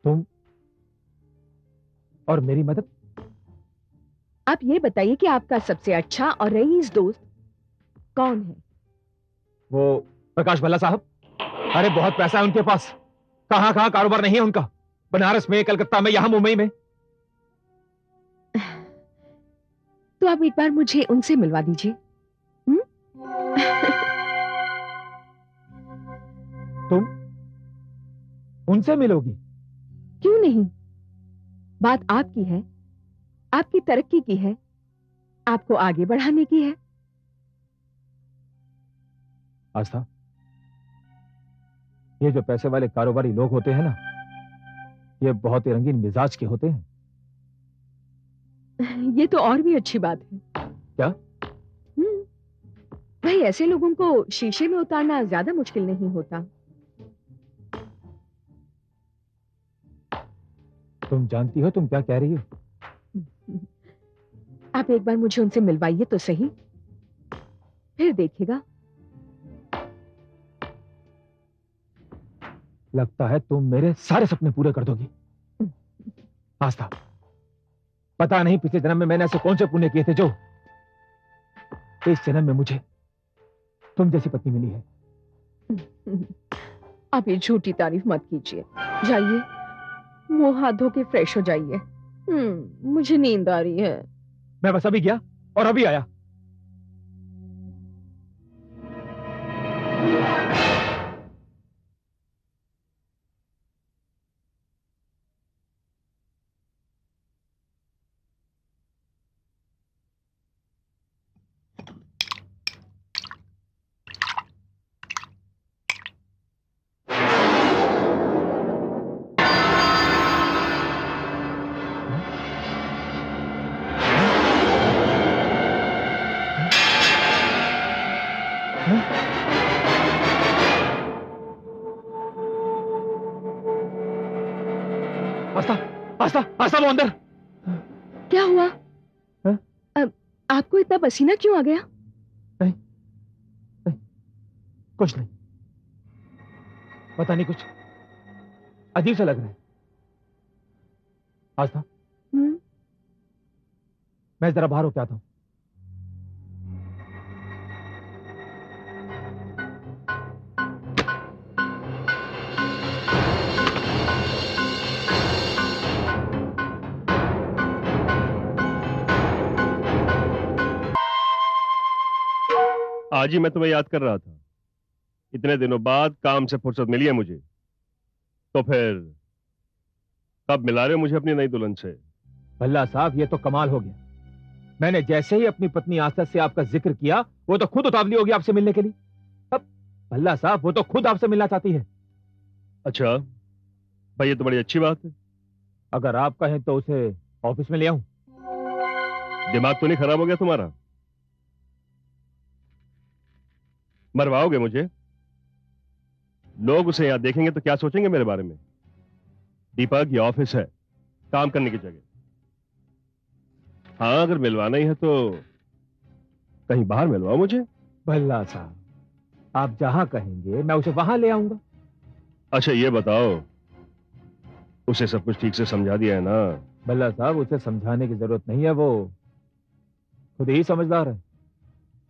तुम और मेरी मदद? आप ये बताइए कि आपका सबसे अच्छा और रईस दोस्त कौन है? वो प्रकाश भल्ला साहब। अरे बहुत पैसा है उनके पास, कहां कहां कारोबार नहीं है उनका, बनारस में, कलकत्ता में, यहां मुंबई में। तो आप एक बार मुझे उनसे मिलवा दीजिए। तुम उनसे मिलोगी? क्यों नहीं, बात आपकी है, आपकी तरक्की की है, आपको आगे बढ़ाने की है। आस्था, ये जो पैसे वाले कारोबारी लोग होते हैं ना, ये बहुत ही रंगीन मिजाज के होते हैं। ये तो और भी अच्छी बात है। क्या? भाई, ऐसे लोगों को शीशे में उतारना ज्यादा मुश्किल नहीं होता। तुम जानती हो तुम क्या कह रही हो? आप एक बार मुझे उनसे मिलवाइए तो सही, फिर देखिएगा। लगता है तुम मेरे सारे सपने पूरे कर दोगी। आस्था, पता नहीं पिछले जन्म में मैंने ऐसे कौन से पुण्य किए थे जो इस जन्म में मुझे तुम जैसी पत्नी मिली है। आप ये झूठी तारीफ मत कीजिए, जाइए मुंह हाथ धो के फ्रेश हो जाइए। मुझे नींद आ रही है। मैं बस अभी गया और अभी आया। आस्था, आस्था, आस्था, वो अंदर। क्या हुआ? हाँ? आपको इतना पसीना क्यों आ गया? नहीं, नहीं, कुछ नहीं, पता नहीं, कुछ अजीब सा लग रहा है। आस्था, मैं जरा बाहर होके आता हूं। आज ही मैं तुम्हें याद कर रहा था, इतने दिनों बाद काम से फुर्सत मिली है मुझे, तो फिर कब मिला रहे हो मुझे अपनी नई दुल्हन से? भल्ला साहब, ये तो कमाल हो गया। मैंने जैसे ही अपनी पत्नी आस्था से आपका जिक्र किया, वो तो खुद उतावली होगी आपसे मिलने के लिए। अब भल्ला साहब, वो तो खुद आपसे मिलना चाहती है। अच्छा भाई, ये तो बड़ी अच्छी बात है। अगर आप कहें तो उसे ऑफिस में ले आऊं? दिमाग तो नहीं खराब हो गया तुम्हारा? मरवाओगे मुझे? लोग उसे यहां देखेंगे तो क्या सोचेंगे मेरे बारे में? दीपक, ये ऑफिस है, काम करने की जगह। हाँ, अगर मिलवाना ही है तो कहीं बाहर मिलवाओ मुझे। भल्ला साहब, आप जहां कहेंगे मैं उसे वहां ले आऊंगा। अच्छा ये बताओ, उसे सब कुछ ठीक से समझा दिया है ना? भल्ला साहब, उसे समझाने की जरूरत नहीं है, वो खुद ही समझदार है।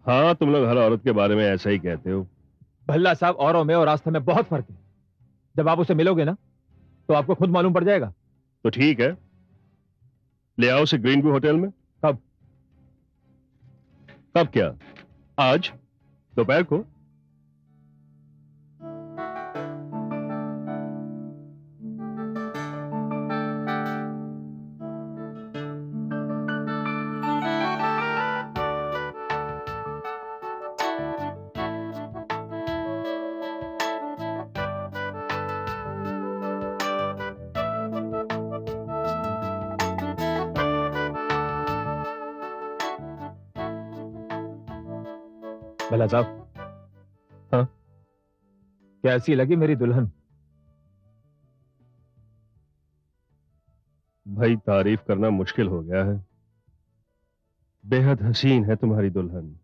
हाँ, तुम लोग हर औरत के बारे में ऐसा ही कहते हो। भल्ला साहब, औरों में और आस्था में बहुत फर्क है। जब आप उसे मिलोगे ना, तो आपको खुद मालूम पड़ जाएगा। तो ठीक है, ले आओ उसे ग्रीन व्यू होटल में। कब? कब क्या? आज दोपहर को। भला साहब, हाँ, कैसी लगी मेरी दुल्हन? भाई तारीफ करना मुश्किल हो गया है। बेहद हसीन है तुम्हारी दुल्हन।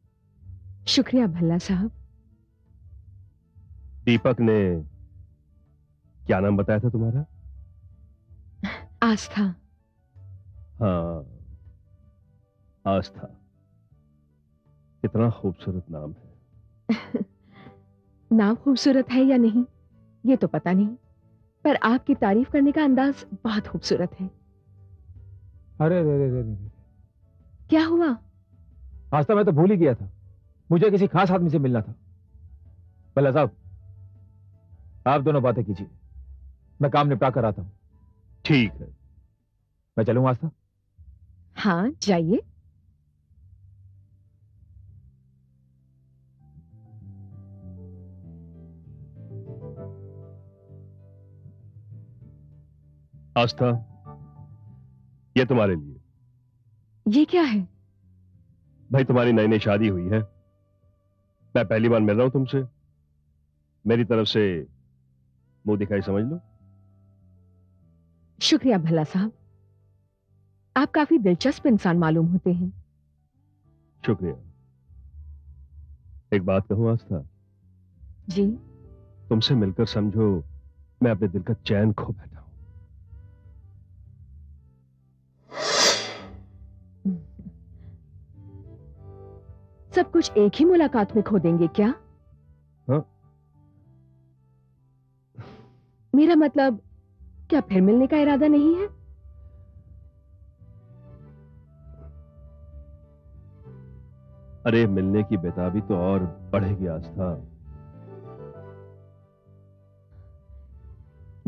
शुक्रिया भल्ला साहब। दीपक ने क्या नाम बताया था तुम्हारा? आस्था। हाँ, आस्था। कितना खूबसूरत नाम है। नाम खूबसूरत है या नहीं ये तो पता नहीं, पर आपकी तारीफ करने का अंदाज बहुत खूबसूरत है। अरे रे रे रे रे। क्या हुआ? आस्था, मैं तो भूल ही गया था, मुझे किसी खास आदमी से मिलना था। भला साहब, आप दोनों बातें कीजिए, मैं काम निपटा कर आता हूं। ठीक है। मैं चलूं आस्था? हाँ जाइए। आस्था, ये तुम्हारे लिए। ये क्या है? भाई तुम्हारी नई नई शादी हुई है, मैं पहली बार मिल रहा हूं तुमसे। मेरी तरफ से मुंह दिखाई समझ लो। शुक्रिया भल्ला साहब, आप काफी दिलचस्प इंसान मालूम होते हैं। शुक्रिया। एक बात कहूं आस्था? जी। तुमसे मिलकर समझो मैं अपने दिल का चैन खो बैठा हूं। सब कुछ एक ही मुलाकात में खो देंगे क्या? हाँ? मेरा मतलब, क्या फिर मिलने का इरादा नहीं है? अरे मिलने की बेताबी तो और बढ़ेगी आस्था।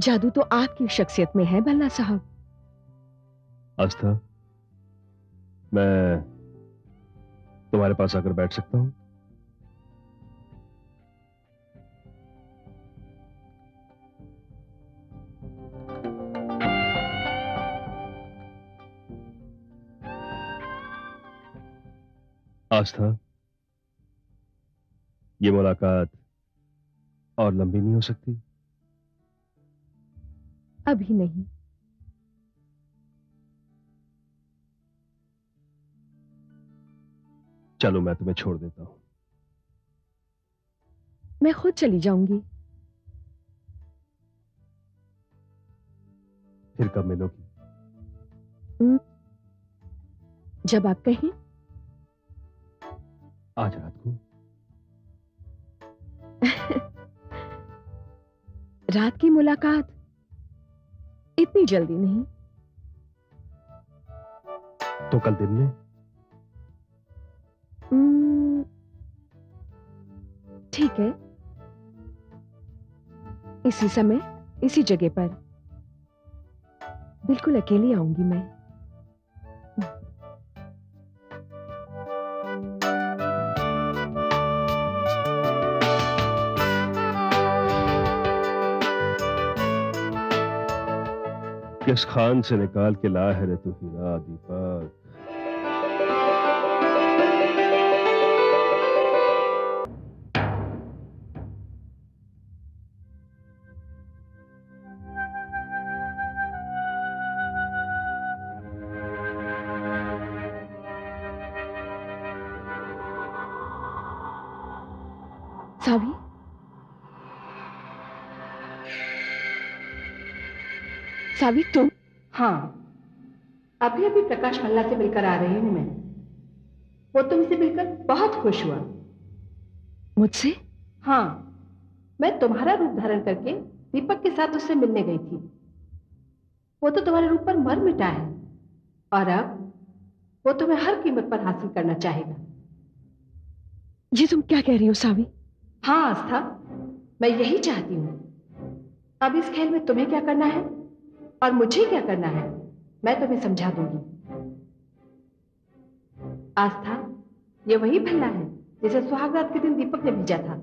जादू तो आपकी शख्सियत में है भल्ला साहब। आस्था, मैं तुम्हारे पास आकर बैठ सकता हूं? आस्था, ये मुलाकात और लंबी नहीं हो सकती? अभी नहीं। चलो मैं तुम्हें छोड़ देता हूं। मैं खुद चली जाऊंगी। फिर कब मिलोगी? जब आप कहें। आज रात को? रात की मुलाकात इतनी जल्दी नहीं। तो कल दिन में? ठीक है, इसी समय इसी जगह पर। बिल्कुल अकेली आऊंगी मैं। किस खान से निकाल के ला है रे तू हीरा दीपक। सावी, सावी तुम? हाँ, अभी अभी प्रकाश मल्ला से मिलकर आ रही हूं मैं। वो तुमसे मिलकर बहुत खुश हुआ। मुझसे? हाँ, मैं तुम्हारा रूप धारण करके दीपक के साथ उससे मिलने गई थी। वो तो तुम्हारे रूप पर मर मिटा है और अब वो तुम्हें हर कीमत पर हासिल करना चाहेगा। ये तुम क्या कह रही हो सावी? हाँ आस्था, मैं यही चाहती हूँ। अब इस खेल में तुम्हें क्या करना है और मुझे क्या करना है, मैं तुम्हें समझा दूंगी। आस्था, ये वही भल्ला है जिसे सुहागरात के दिन दीपक ने भेजा था,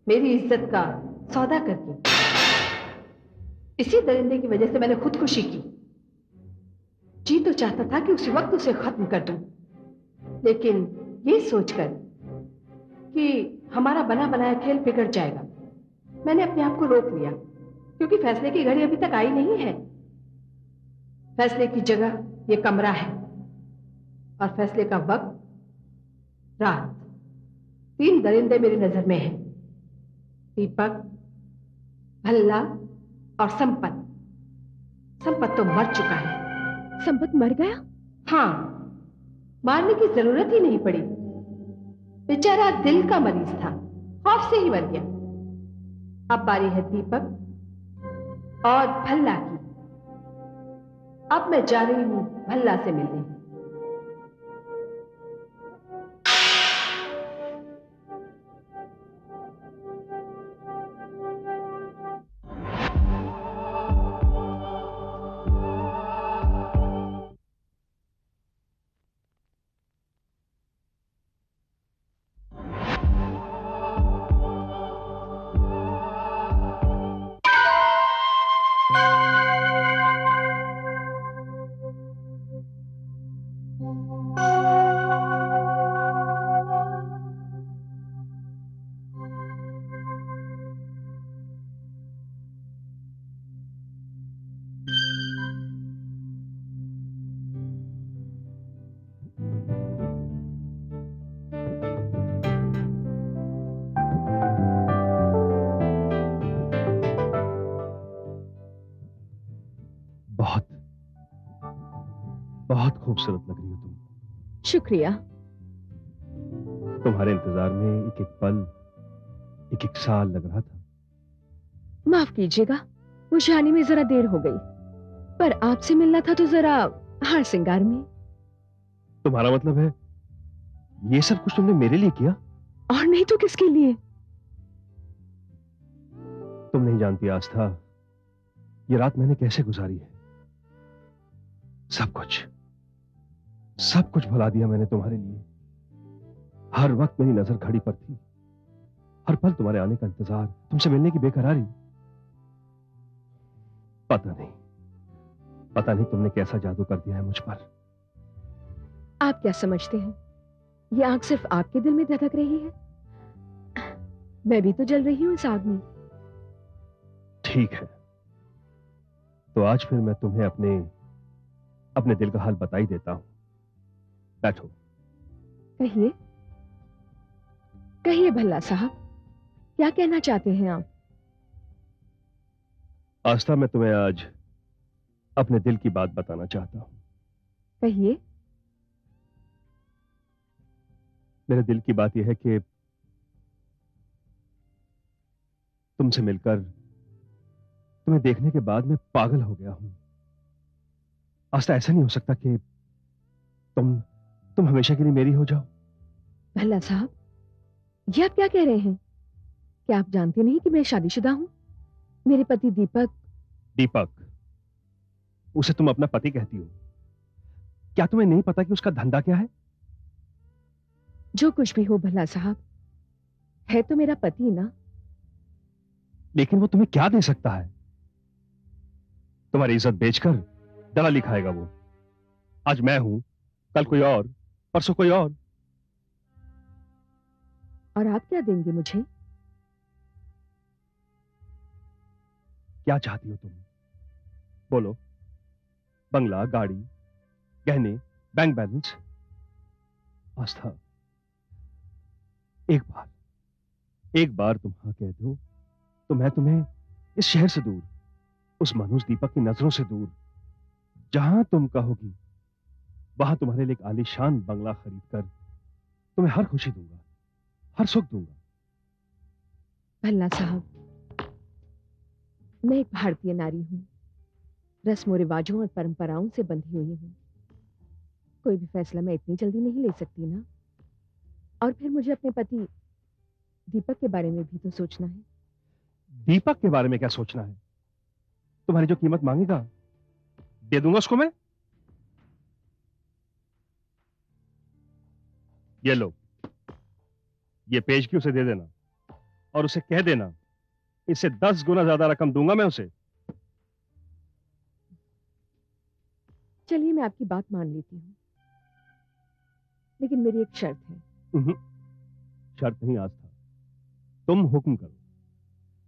मेरी इज्जत का सौदा करके। इसी दरिंदे की वजह से मैंने खुदकुशी की। जी तो चाहता था कि उसी वक्त उसे खत्म कर दूं, लेकिन ये सोचकर कि हमारा बना बनाया खेल बिगड़ जाएगा। मैंने अपने आप को रोक लिया क्योंकि फैसले की घड़ी अभी तक आई नहीं है। फैसले की जगह ये कमरा है और फैसले का वक्त रात। 3 दरिंदे मेरी नजर में हैं, दीपक, भल्ला और संपत। संपत तो मर चुका है। संपत मर गया? हाँ, मारने की जरूरत ही नहीं पड़ी। बेचारा दिल का मरीज था, खौफ से ही मर गया। अब बारी है दीपक और भल्ला की। अब मैं जा रही हूं भल्ला से मिलने। बहुत बहुत खूबसूरत लग रही हो तुम। शुक्रिया। तुम्हारे इंतजार में एक एक पल, एक एक साल लग रहा था। माफ कीजिएगा, मुझे आने में जरा देर हो गई, पर आपसे मिलना था तो जरा हार श्रृंगार में। तुम्हारा मतलब है ये सब कुछ तुमने मेरे लिए किया? और नहीं तो किसके लिए? तुम नहीं जानती आस्था, ये रात मैंने कैसे गुजारी है। सब कुछ भुला दिया मैंने तुम्हारे लिए। हर वक्त मेरी नजर घड़ी पर थी, हर पल तुम्हारे आने का इंतजार, तुमसे मिलने की बेकरारी। पता नहीं तुमने कैसा जादू कर दिया है मुझ पर। आप क्या समझते हैं ये आग सिर्फ आपके दिल में धधक रही है? मैं भी तो जल रही हूं इस आग में। ठीक है, तो आज फिर मैं तुम्हें अपने दिल का हाल बता ही देता हूं। बैठो। कहिए कहिए भल्ला साहब, क्या कहना चाहते हैं आप? आस्था, मैं तुम्हें आज अपने दिल की बात बताना चाहता हूं। कहिए। मेरे दिल की बात यह है कि तुमसे मिलकर, तुम्हें देखने के बाद मैं पागल हो गया हूं। आस्था, ऐसा नहीं हो सकता कि तुम हमेशा के लिए मेरी हो जाओ। भल्ला साहब, ये आप क्या कह रहे हैं? क्या आप जानते नहीं कि मैं शादीशुदा हूं? मेरे पति दीपक। उसे तुम अपना पति कहती हो? क्या तुम्हें नहीं पता कि उसका धंधा क्या है? जो कुछ भी हो भल्ला साहब, है तो मेरा पति ना। लेकिन वो तुम्हें क्या दे सकता है? तुम्हारी इज्जत बेचकर दलाली खाएगा वो। आज मैं हूं, कल कोई और, परसों कोई और आप क्या देंगे मुझे? क्या चाहती हो तुम? बोलो। बंगला, गाड़ी, गहने, बैंक बैलेंस? आस्था, एक बार तुम हाँ कह दो तो मैं तुम्हें इस शहर से दूर, उस मनुज दीपक की नजरों से दूर, जहां तुम कहोगी वहां तुम्हारे लिए एक आलीशान बंगला खरीद कर तुम्हें हर खुशी दूंगा, हर सुख दूंगा। भल्ला साहब, मैं एक भारतीय नारी हूं, रस्मों रिवाजों और परंपराओं से बंधी हुई हूं। कोई भी फैसला मैं इतनी जल्दी नहीं ले सकती ना। और फिर मुझे अपने पति दीपक के बारे में भी तो सोचना है। दीपक के बारे में क्या सोचना है? तुम्हारी जो कीमत मांगेगा दे दूंगा उसको मैं। ये लो, ये पेशगी उसे दे देना और उसे कह देना इससे 10 गुना ज्यादा रकम दूंगा मैं उसे। चलिए, मैं आपकी बात मान लेती हूँ, लेकिन मेरी एक शर्त है। शर्त नहीं आस्था, तुम हुक्म करो।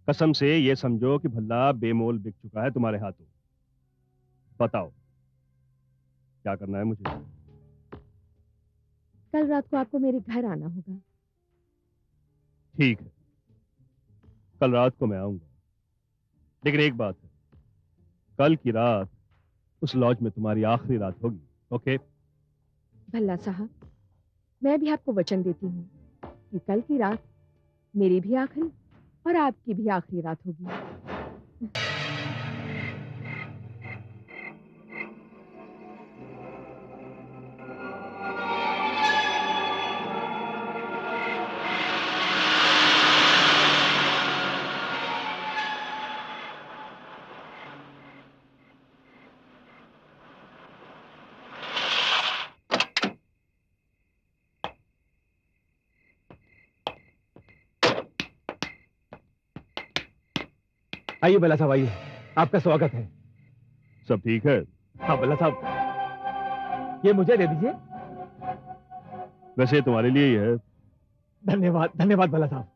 कसम से ये समझो कि भल्ला बेमोल बिक चुका है तुम्हारे हाथों। बताओ क्या करना है मुझे। कल रात को आपको मेरे घर आना होगा। ठीक है, कल रात को मैं आऊंगा, लेकिन एक बात है, कल की रात उस लॉज में तुम्हारी आखिरी रात होगी। ओके? भल्ला साहब, मैं भी आपको वचन देती हूँ कि कल की रात मेरी भी आखिरी और आपकी भी आखिरी रात होगी। आइए बल्ला साहब, आइए, आपका स्वागत है। सब ठीक है? हाँ बल्ला साहब, ये मुझे दे दीजिए। वैसे ये तुम्हारे लिए ही है। धन्यवाद धन्यवाद बल्ला साहब।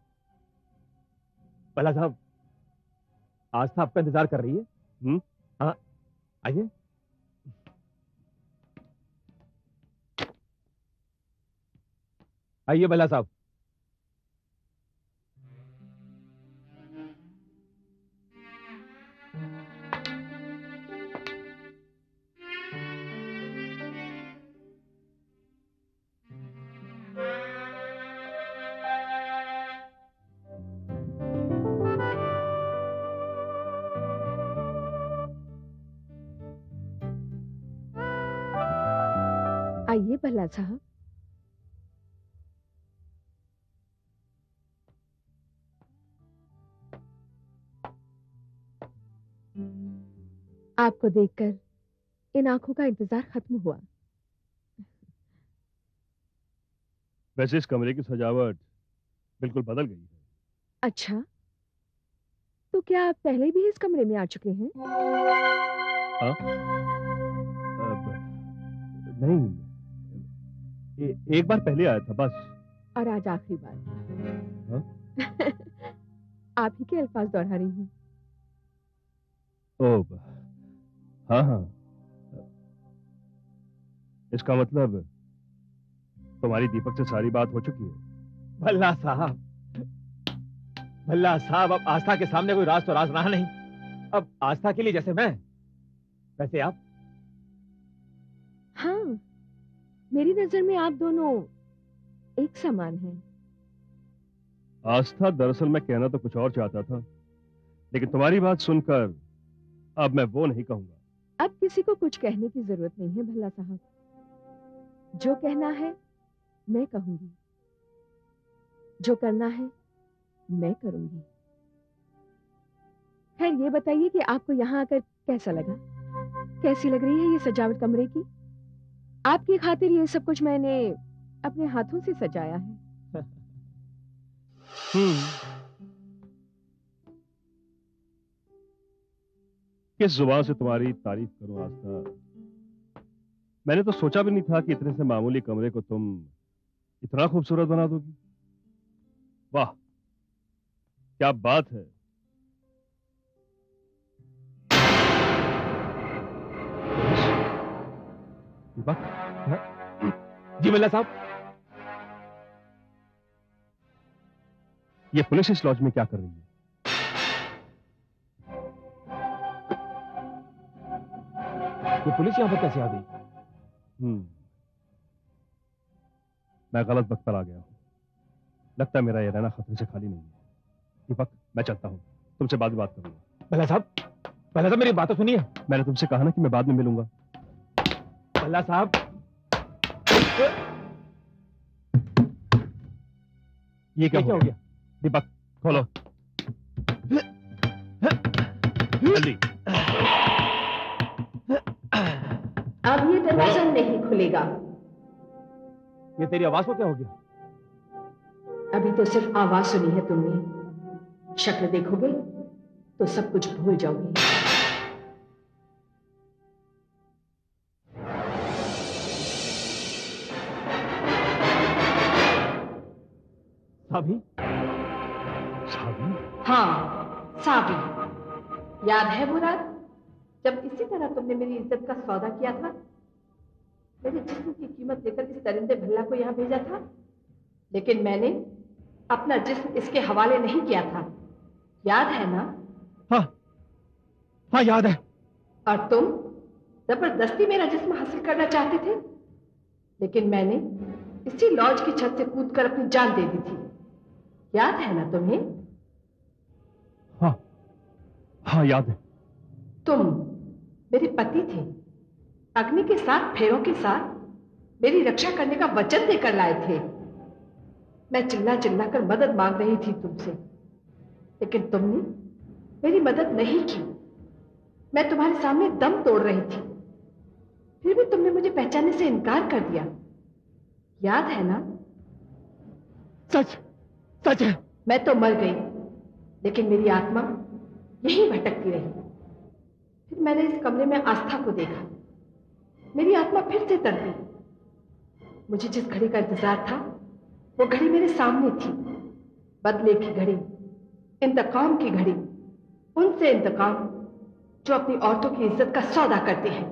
बल्ला साहब, आस्था आपका इंतजार कर रही है। हाँ, आइए। आइए बल्ला साहब। आइए भल्ला साहब। आपको देखकर इन आंखों का इंतजार खत्म हुआ। वैसे इस कमरे की सजावट बिल्कुल बदल गई है। अच्छा, तो क्या आप पहले भी इस कमरे में आ चुके हैं? हाँ? नहीं, एक बार पहले आया था बस। और आज आखिरी बार। हाँ? आप ही के अल्फाज दोहरा रही हूँ। ओ, हाँ हाँ, इसका मतलब तुम्हारी दीपक से सारी बात हो चुकी है। भल्ला साहब, भल्ला साहब, अब आस्था के सामने कोई राज तो राज रहा नहीं। अब आस्था के लिए जैसे मैं, वैसे आप। हाँ, मेरी नजर में आप दोनों एक समान हैं। आस्था, दरअसल मैं कहना तो कुछ और चाहता था, लेकिन तुम्हारी बात सुनकर अब मैं वो नहीं कहूंगा। अब किसी को कुछ कहने की जरूरत नहीं है भल्ला साहब। जो कहना है मैं कहूंगी, जो करना है मैं करूंगी। खैर ये बताइए कि आपको यहाँ आकर कैसा लगा? कैसी लग रही है ये सजावट कमरे की? आपकी खातिर ये सब कुछ मैंने अपने हाथों से सजाया है। किस जुबान से तुम्हारी तारीफ करूं आस्था। मैंने तो सोचा भी नहीं था कि इतने से मामूली कमरे को तुम इतना खूबसूरत बना दोगी। वाह, क्या बात है। दीपक? जी बल्ला साहब। ये पुलिस इस लॉज में क्या कर रही है? ये पुलिस यहाँ पर कैसे आ गई? मैं गलत वक्त पर आ गया हूं। लगता है मेरा ये रहना खतरे से खाली नहीं है। दीपक, मैं चलता हूं, तुमसे बाद में बात करूंगा। भल्ला साहब मेरी बात तो सुनिए। मैंने तुमसे कहा ना कि मैं बाद में मिलूंगा। भल्ला साहब, ये क्या हो गया? दीपक, खोलो जल्दी। अब ये दरवाजा नहीं खुलेगा। ये तेरी आवाज को क्या हो गया? अभी तो सिर्फ आवाज सुनी है तुमने, शक्ल देखोगे तो सब कुछ भूल जाओगे। सावी? सावी? हाँ, सावी। याद है वो रात जब इसी तरह तुमने मेरी इज्जत का सौदा किया था? मेरे जिस्म की कीमत लेकर इस दरिंदे भल्ला को यहाँ भेजा था, लेकिन मैंने अपना जिस्म इसके हवाले नहीं किया था। याद है ना? हाँ, हाँ याद है। और तुम जबरदस्ती मेरा जिस्म हासिल करना चाहते थे, लेकिन मैंने इसी लॉज की छत से कूदकर अपनी जान दे दी थी। याद है ना तुम्हें? हाँ, हाँ याद है। तुम मेरे पति थे, अग्नि के 7 फेरों के साथ मेरी रक्षा करने का वचन देकर लाए थे। मैं चिल्ला चिल्ला कर मदद मांग रही थी तुमसे, लेकिन तुमने मेरी मदद नहीं की। मैं तुम्हारे सामने दम तोड़ रही थी, फिर भी तुमने मुझे पहचानने से इनकार कर दिया। याद है ना? सच, सच है। मैं तो मर गई, लेकिन मेरी आत्मा यहीं भटकती रही। फिर मैंने इस कमरे में आस्था को देखा, मेरी आत्मा फिर से तड़पी। मुझे जिस घड़ी का इंतजार था वो घड़ी मेरे सामने थी। बदले की घड़ी, इंतकाम की घड़ी, उनसे इंतकाम जो अपनी औरतों की इज्जत का सौदा करते हैं,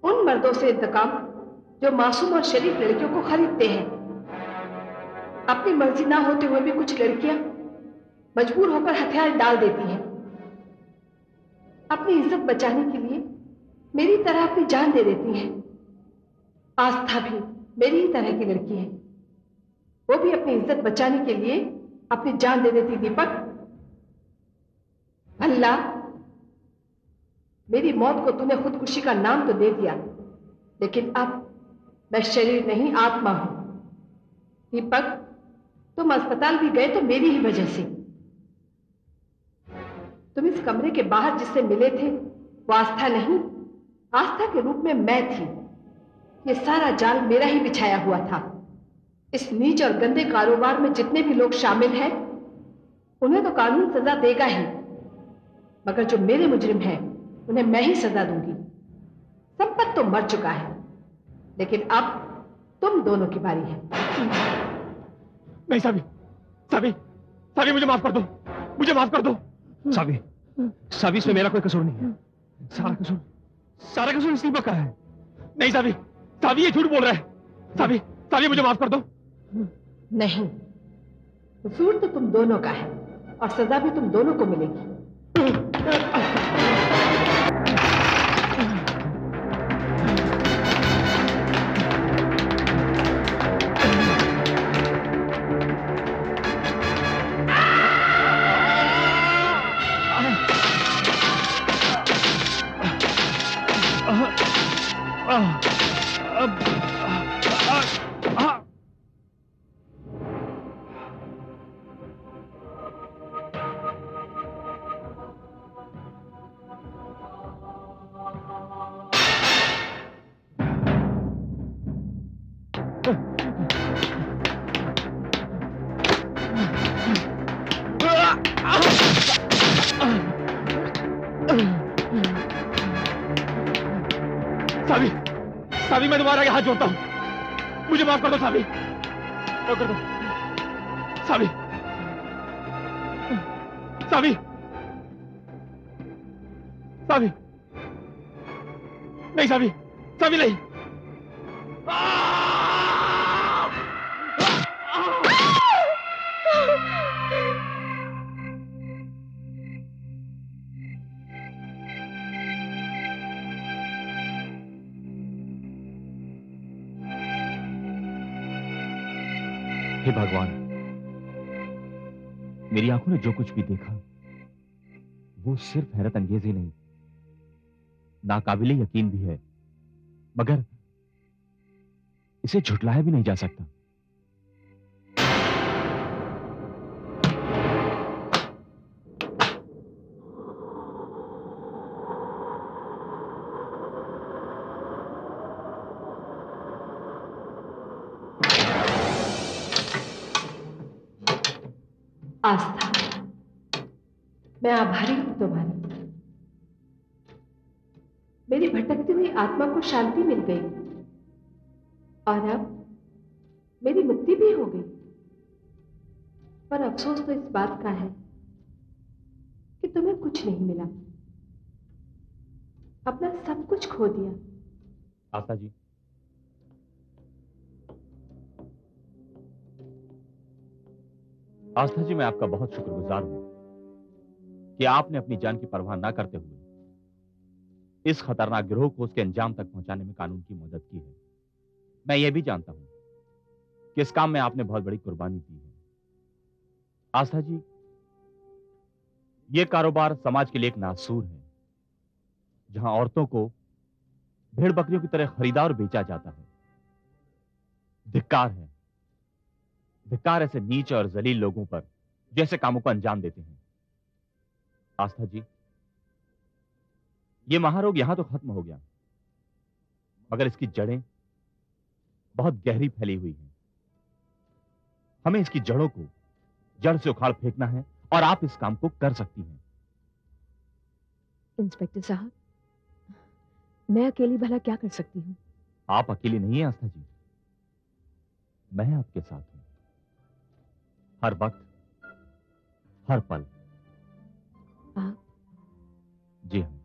उन मर्दों से इंतकाम जो मासूम और शरीफ लड़कियों को खरीदते हैं। अपनी मर्जी ना होते हुए भी कुछ लड़कियां मजबूर होकर हथियार डाल देती हैं। अपनी इज्जत बचाने के लिए मेरी तरह अपनी जान दे देती हैं। आस्था भी मेरी ही तरह की लड़की है, वो भी अपनी इज्जत बचाने के लिए अपनी जान दे देती। दीपक भल्ला, मेरी मौत को तूने खुदकुशी का नाम तो दे दिया, लेकिन अब मैं शरीर नहीं आत्मा हूं। दीपक, तुम अस्पताल भी गए तो मेरी ही वजह से। तुम इस कमरे के बाहर जिससे मिले थे वो आस्था नहीं, आस्था के रूप में मैं थी। ये सारा जाल मेरा ही बिछाया हुआ था। इस नीच और गंदे कारोबार में जितने भी लोग शामिल हैं, उन्हें तो कानून सजा देगा ही, मगर जो मेरे मुजरिम हैं उन्हें मैं ही सजा दूंगी। संपत तो मर चुका है, लेकिन अब तुम दोनों की बारी है। नहीं सावी, सावी, सावी मुझे माफ कर दो, मुझे माफ कर दो। सावी, सावी इसमें मेरा कोई कसूर नहीं है। सारा कसूर इस दीपक का है। नहीं सावी, सावी ये झूठ बोल रहा है। सावी, सावी मुझे माफ कर दो। नहीं, कसूर तो तुम दोनों का है और सजा भी तुम दोनों को मिलेगी। सावी, सावी मैं तुम्हारा आगे हाथ जोड़ता हूं, मुझे माफ कर दो सावी, माफ कर दो। सावी, सावी, सावी, नहीं सावी, सावी नहीं। हे भगवान, मेरी आंखों ने जो कुछ भी देखा वो सिर्फ हैरत अंगेज ही नहीं, नाकाबिले यकीन भी है, मगर इसे झुटलाया भी नहीं जा सकता। आस्था, मैं आभारी हूं तुम्हारी। मेरी भटकती हुई आत्मा को शांति मिल गई और अब मेरी मुक्ति भी हो गई। पर अफसोस तो इस बात का है कि तुम्हें कुछ नहीं मिला, अपना सब कुछ खो दिया। आस्था जी, आस्था जी, मैं आपका बहुत शुक्रगुजार हूं कि आपने अपनी जान की परवाह ना करते हुए इस खतरनाक गिरोह को उसके अंजाम तक पहुंचाने में कानून की मदद की है। मैं यह भी जानता हूं कि इस काम में आपने बहुत बड़ी कुर्बानी दी है। आस्था जी, यह कारोबार समाज के लिए एक नासूर है, जहां औरतों को भेड़ बकरियों की तरह खरीदा और बेचा जाता है। धिक्कार है, धिक्कार ऐसे नीच और जलील लोगों पर जैसे कामों को अंजाम देते हैं। आस्था जी, यह महारोग यहां तो खत्म हो गया, मगर इसकी जड़ें बहुत गहरी फैली हुई हैं। हमें इसकी जड़ों को जड़ से उखाड़ फेंकना है और आप इस काम को कर सकती हैं। इंस्पेक्टर साहब, मैं अकेली भला क्या कर सकती हूँ? आप अकेली नहीं हैं आस्था जी, मैं आपके साथ हूं, हर वक्त, हर पल। आप? जी हाँ।